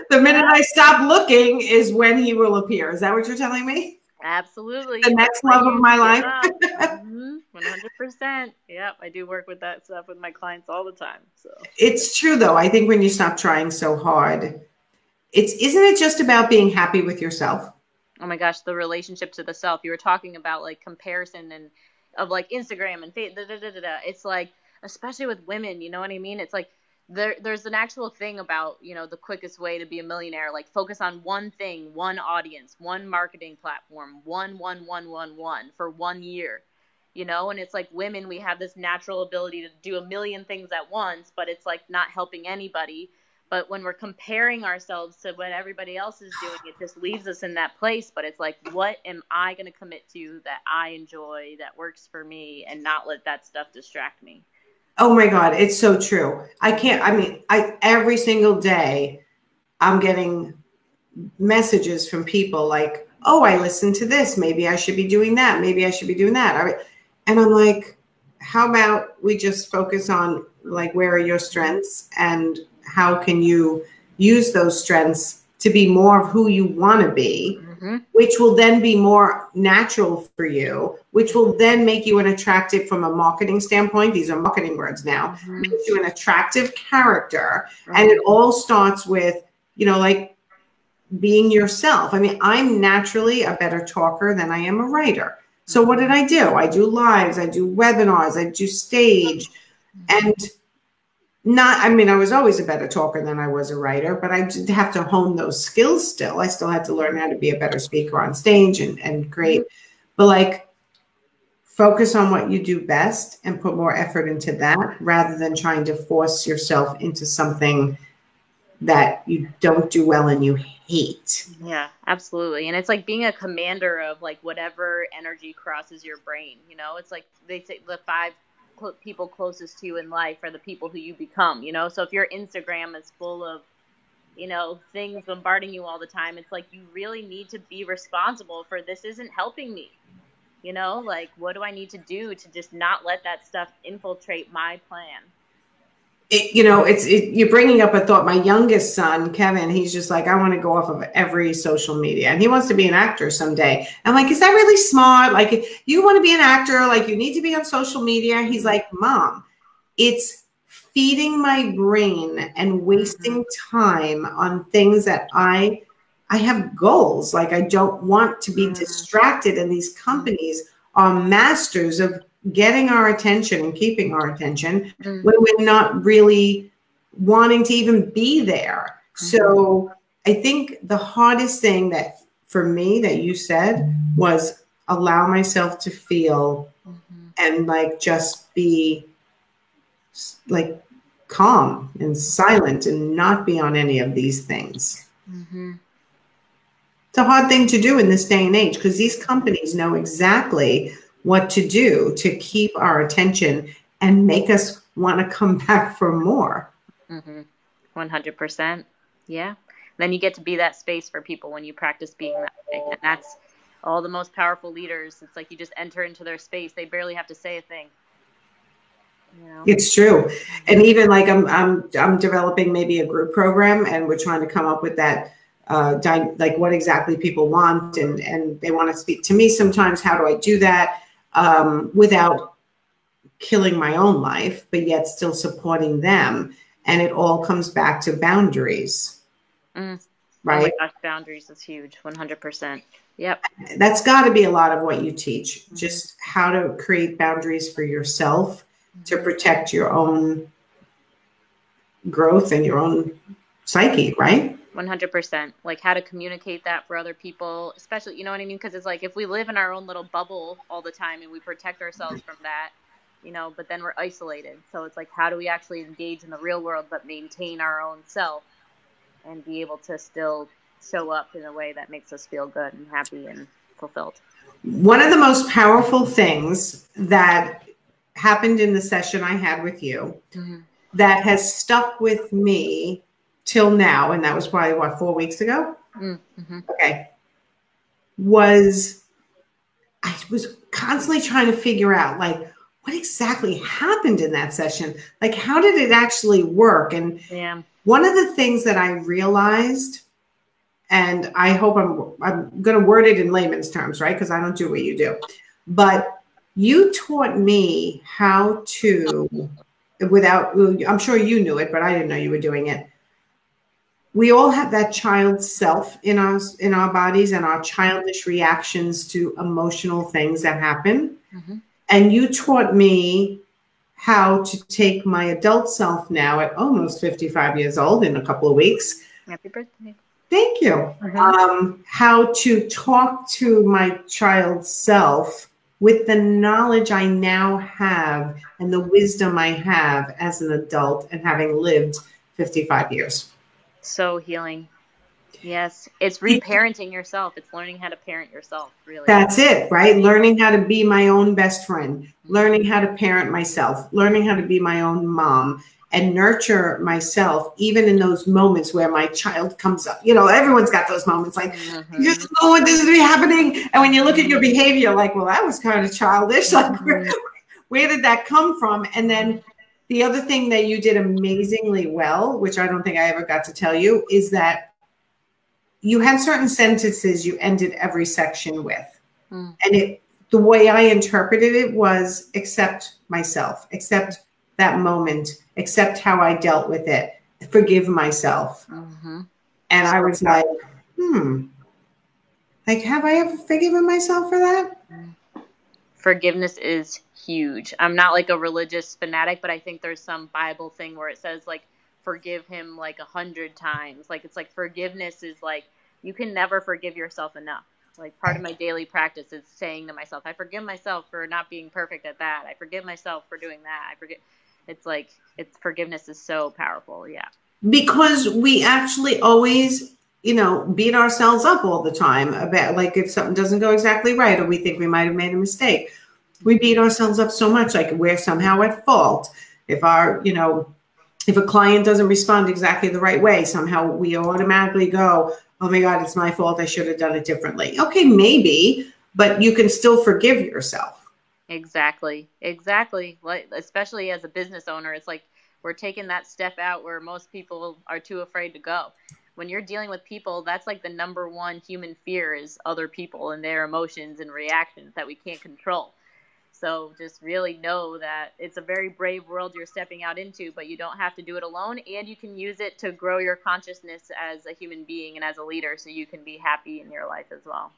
The minute I stop looking is when he will appear. Is that what you're telling me? Absolutely. The next love of my life. 100%. Yep. I do work with that stuff with my clients all the time. So it's true though. I think when you stop trying so hard, isn't it just about being happy with yourself? Oh my gosh, the relationship to the self. You were talking about like comparison and of like Instagram and it's like, especially with women, you know what I mean? It's like there's an actual thing about, you know, the quickest way to be a millionaire, like focus on one thing, one audience, one marketing platform, one for 1 year, you know? And it's like women, we have this natural ability to do a million things at once, but it's like not helping anybody. But when we're comparing ourselves to what everybody else is doing, it just leaves us in that place. But it's like, what am I going to commit to that I enjoy, that works for me, and not let that stuff distract me? Oh my God, it's so true. Every single day I'm getting messages from people like, oh, I listened to this. Maybe I should be doing that. Maybe I should be doing that. And I'm like, how about we just focus on like, where are your strengths and how can you use those strengths to be more of who you want to be, which will then be more natural for you, which will then make you an attractive from a marketing standpoint. These are marketing words now. Makes you an attractive character. And it all starts with, you know, like being yourself. I mean, I'm naturally a better talker than I am a writer. So what did I do? I do lives, I do webinars, I do stage, and I was always a better talker than I was a writer, but I did have to hone those skills still. I still had to learn how to be a better speaker on stage and great. But like, focus on what you do best and put more effort into that rather than trying to force yourself into something that you don't do well and you hate. Yeah, absolutely. And it's like being a commander of like whatever energy crosses your brain, you know? It's like they say the 5 people closest to you in life are the people who you become, you know? So if your Instagram is full of, you know, things bombarding you all the time, it's like you really need to be responsible for this isn't helping me. You know, like, what do I need to do to just not let that stuff infiltrate my plan? You're bringing up a thought. My youngest son, Kevin, he's just like, I want to go off of every social media and he wants to be an actor someday. I'm like, is that really smart? Like, you want to be an actor, like you need to be on social media. He's like, Mom, it's feeding my brain and wasting time on things that I have goals. Like, I don't want to be distracted. And these companies are masters of getting our attention and keeping our attention Mm-hmm. when we're not really wanting to even be there. Mm-hmm. So I think the hardest thing that for me that you said was allow myself to feel Mm-hmm. and like just be like calm and silent and not be on any of these things. Mm-hmm. It's a hard thing to do in this day and age because these companies know exactly what to do to keep our attention and make us want to come back for more. Mm-hmm. 100%. Yeah. Then you get to be that space for people when you practice being that way. And that's all the most powerful leaders. It's like you just enter into their space. They barely have to say a thing. You know? It's true. And even like I'm developing maybe a group program and we're trying to come up with that like what exactly people want and they want to speak to me sometimes. How do I do that without killing my own life, but yet still supporting them? And it all comes back to boundaries. Right? Oh my gosh, boundaries is huge. 100%. Yep. That's got to be a lot of what you teach, just how to create boundaries for yourself to protect your own growth and your own psyche, right? 100%. Like how to communicate that for other people, especially, you know what I mean? Because it's like if we live in our own little bubble all the time and we protect ourselves from that, you know, but then we're isolated. So it's like, how do we actually engage in the real world but maintain our own self and be able to still show up in a way that makes us feel good and happy and fulfilled? One of the most powerful things that happened in the session I had with you that has stuck with me till now, and that was probably, what, 4 weeks ago? Okay. I was constantly trying to figure out, like, what exactly happened in that session? Like, how did it actually work? And one of the things that I realized, and I hope I'm going to word it in layman's terms, right? Because I don't do what you do. But you taught me how to, I'm sure you knew it, but I didn't know you were doing it. We all have that child self in us, in our bodies, and our childish reactions to emotional things that happen. And you taught me how to take my adult self now at almost 55 years old in a couple of weeks. Happy birthday. Thank you. How to talk to my child self with the knowledge I now have and the wisdom I have as an adult and having lived 55 years. So healing. Yes. It's reparenting yourself. It's learning how to parent yourself, really. That's it, right? Learning how to be my own best friend, learning how to parent myself, learning how to be my own mom and nurture myself, even in those moments where my child comes up. You know, everyone's got those moments like, you just know what this is happening. And when you look at your behavior, like, well, that was kind of childish. Like, where did that come from? And then the other thing that you did amazingly well, which I don't think I ever got to tell you, is that you had certain sentences you ended every section with. And the way I interpreted it was accept myself, accept that moment, accept how I dealt with it, forgive myself. And I was like, like, have I ever forgiven myself for that? Forgiveness is huge. I'm not like a religious fanatic, but I think there's some Bible thing where it says like, forgive him like 100 times. Like, it's like forgiveness is like, you can never forgive yourself enough. Like, part of my daily practice is saying to myself, I forgive myself for not being perfect at that. I forgive myself for doing that. It's like, forgiveness is so powerful. Yeah. Because we actually always, you know, beat ourselves up all the time about, like, if something doesn't go exactly right, or we think we might have made a mistake. We beat ourselves up so much, like we're somehow at fault. If if a client doesn't respond exactly the right way, somehow we automatically go, oh my God, it's my fault. I should have done it differently. Okay, maybe, but you can still forgive yourself. Exactly. Like, especially as a business owner, it's like we're taking that step out where most people are too afraid to go. When you're dealing with people, that's like the number one human fear is other people and their emotions and reactions that we can't control. So just really know that it's a very brave world you're stepping out into, but you don't have to do it alone. And you can use it to grow your consciousness as a human being and as a leader, so you can be happy in your life as well.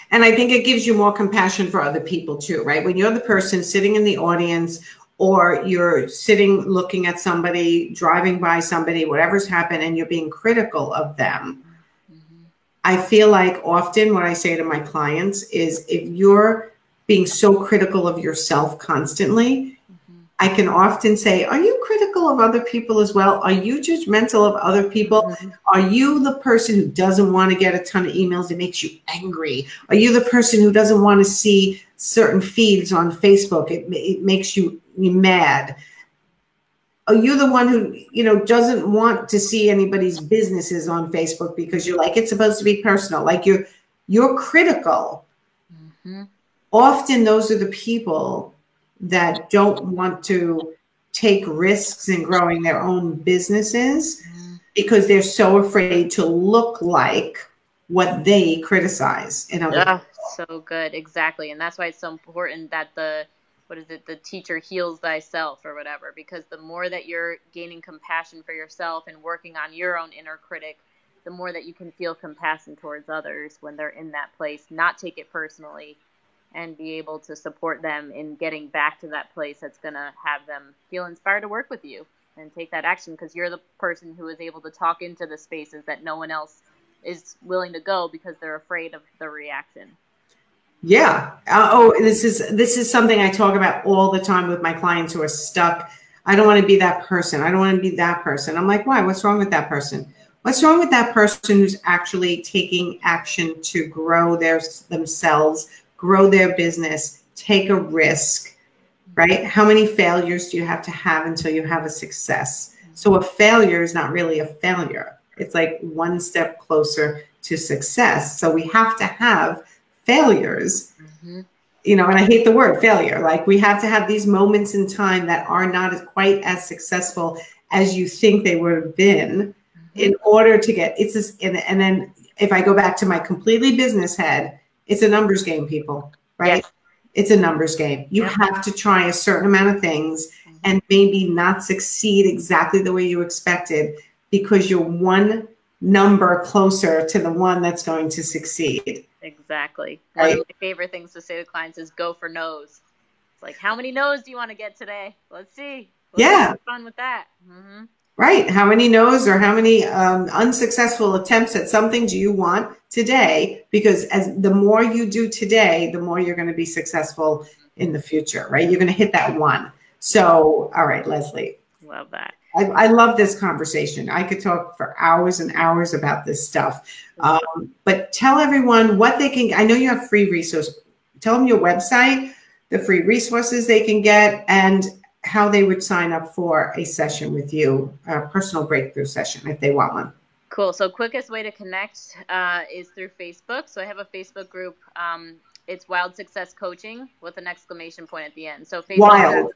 And I think it gives you more compassion for other people too, right? When you're the person sitting in the audience, or you're sitting looking at somebody, driving by somebody, whatever's happened, and you're being critical of them. Mm-hmm. I feel like often what I say to my clients is, if you're being so critical of yourself constantly, mm-hmm. I can often say, are you critical of other people as well? Are you judgmental of other people? Mm-hmm. Are you the person who doesn't want to get a ton of emails? It makes you angry. Are you the person who doesn't want to see certain feeds on Facebook? It makes you mad. Are you the one who, doesn't want to see anybody's businesses on Facebook because you're like, it's supposed to be personal? Like you're critical. Mm-hmm. Often those are the people that don't want to take risks in growing their own businesses because they're so afraid to look like what they criticize in other people. So good. Exactly. And that's why it's so important that the teacher heals thyself or whatever, because the more that you're gaining compassion for yourself and working on your own inner critic, the more that you can feel compassion towards others when they're in that place, not take it personally, and be able to support them in getting back to that place that's going to have them feel inspired to work with you and take that action, because you're the person who is able to talk into the spaces that no one else is willing to go because they're afraid of the reaction. Yeah. This is something I talk about all the time with my clients who are stuck. I don't want to be that person. I don't want to be that person. I'm like, why? What's wrong with that person? What's wrong with that person who's actually taking action to grow themselves, grow their business, take a risk, right? How many failures do you have to have until you have a success? So a failure is not really a failure. It's like one step closer to success. So we have to have failures, mm-hmm. And I hate the word failure. Like, we have to have these moments in time that are not quite as successful as you think they would have been, mm-hmm. in order to get, and then if I go back to my completely business head, it's a numbers game, people, right? Yes. It's a numbers game. You have to try a certain amount of things, mm-hmm. and maybe not succeed exactly the way you expected, because you're one number closer to the one that's going to succeed. Exactly. Right? One of my favorite things to say to clients is go for no's. It's like, how many no's do you want to get today? Let's see. Let's have fun with that. Mm-hmm. Right. How many no's or how many unsuccessful attempts at something do you want today? Because the more you do today, the more you're going to be successful in the future, right? You're going to hit that one. So, all right, Leslie. Love that. I love this conversation. I could talk for hours and hours about this stuff. But tell everyone what they can. I know you have free resources. Tell them your website, the free resources they can get, and how they would sign up for a session with you, a personal breakthrough session, if they want one. Cool. So quickest way to connect is through Facebook. So I have a Facebook group. It's Wild Success Coaching with an exclamation point at the end. So Facebook.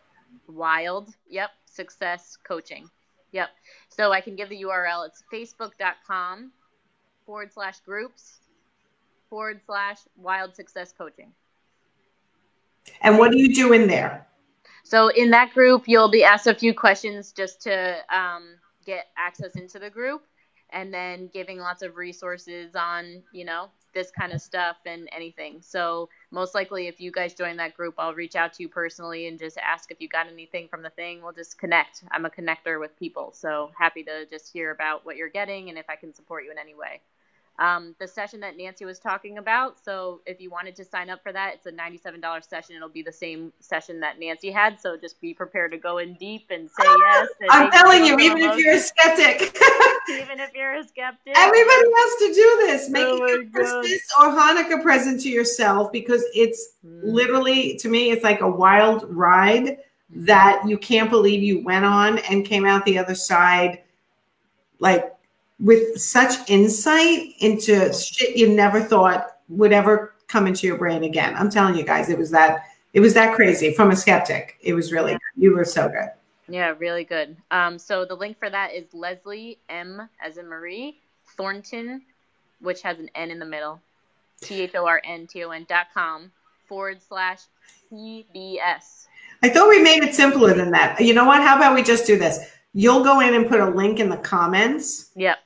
Wild. Yep. Success Coaching. Yep. So I can give the URL. It's facebook.com/groups/Wild Success Coaching. And what do you do in there? So in that group, you'll be asked a few questions just to get access into the group, and then giving lots of resources on, this kind of stuff and anything. So most likely if you guys join that group, I'll reach out to you personally and just ask if you got anything from the thing. We'll just connect. I'm a connector with people. So happy to just hear about what you're getting and if I can support you in any way. The session that Nancy was talking about, so if you wanted to sign up for that, it's a $97 session. It'll be the same session that Nancy had, so just be prepared to go in deep and say yes. And I'm telling you, even if you're a skeptic. Even if you're a skeptic. Everybody has to do this. Make it a Christmas or Hanukkah present to yourself, because it's literally, to me, it's like a wild ride that you can't believe you went on and came out the other side, like, with such insight into shit you never thought would ever come into your brain again. I'm telling you guys, it was that crazy from a skeptic. It was really good. You were so good. Yeah, really good. So the link for that is Leslie M as in Marie Thornton, which has an N in the middle, THORNTON.com unstuck.com/PBS. I thought we made it simpler than that. You know what? How about we just do this? You'll go in and put a link in the comments. Yep.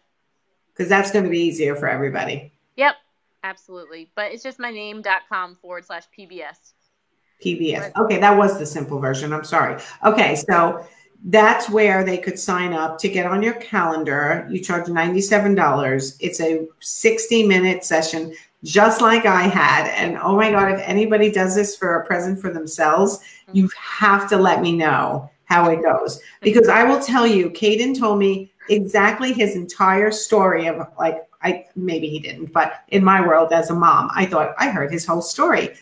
Because that's going to be easier for everybody. Yep. Absolutely. But it's just my name.com/PBS. PBS. Okay, that was the simple version. I'm sorry. Okay, so that's where they could sign up to get on your calendar. You charge $97. It's a 60-minute session, just like I had. And oh my God, if anybody does this for a present for themselves, you have to let me know how it goes. Because I will tell you, Caden told me exactly his entire story of like, maybe he didn't, but in my world as a mom, I thought I heard his whole story.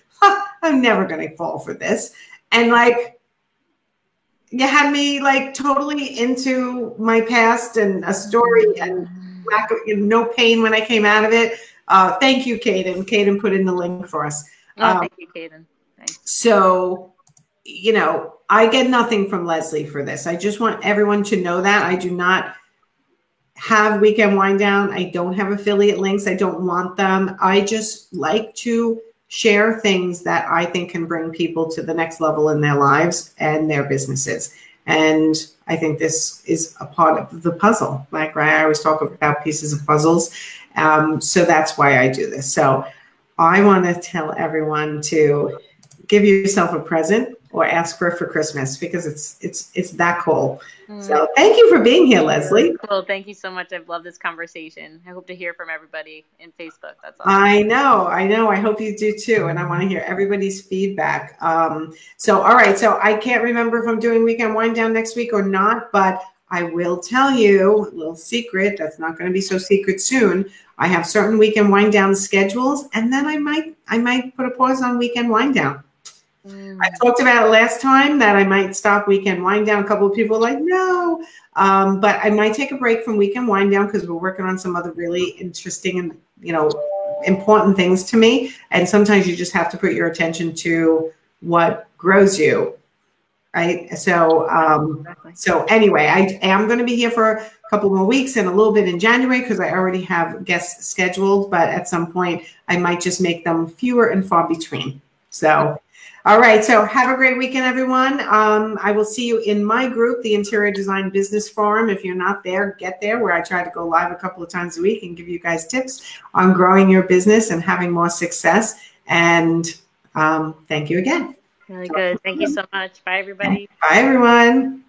I'm never going to fall for this. And like, you had me like totally into my past and a story and lack of, no pain when I came out of it. Thank you, Caden. Caden put in the link for us. Thank you, Caden. Thanks. So, you know, I get nothing from Leslie for this. I just want everyone to know that I do not have Weekend Wind Down. I don't have affiliate links. I don't want them. I just like to share things that I think can bring people to the next level in their lives and their businesses. And I think this is a part of the puzzle. Like, right, I always talk about pieces of puzzles. So that's why I do this. So I want to tell everyone to give yourself a present or ask for it for Christmas, because it's that cool. So thank you for being here, Leslie. Cool. Thank you so much. I've loved this conversation. I hope to hear from everybody in Facebook. That's awesome. I know. I hope you do too. And I want to hear everybody's feedback. So, all right. So I can't remember if I'm doing Weekend Wind Down next week or not, but I will tell you a little secret. That's not going to be so secret soon. I have certain Weekend Wind Down schedules, and then I might put a pause on Weekend Wind Down. I talked about it last time that I might stop Weekend Wind Down. A couple of people were like, no, but I might take a break from Weekend Wind Down because we're working on some other really interesting and, you know, important things to me. And sometimes you just have to put your attention to what grows you, right? So, so anyway, I am going to be here for a couple more weeks and a little bit in January because I already have guests scheduled. But at some point, I might just make them fewer and far between. So. All right. So have a great weekend, everyone. I will see you in my group, the Interior Design Business Forum. If you're not there, get there, where I try to go live a couple of times a week and give you guys tips on growing your business and having more success. And thank you again. Really good. Thank you so much. Bye, everybody. Bye, everyone.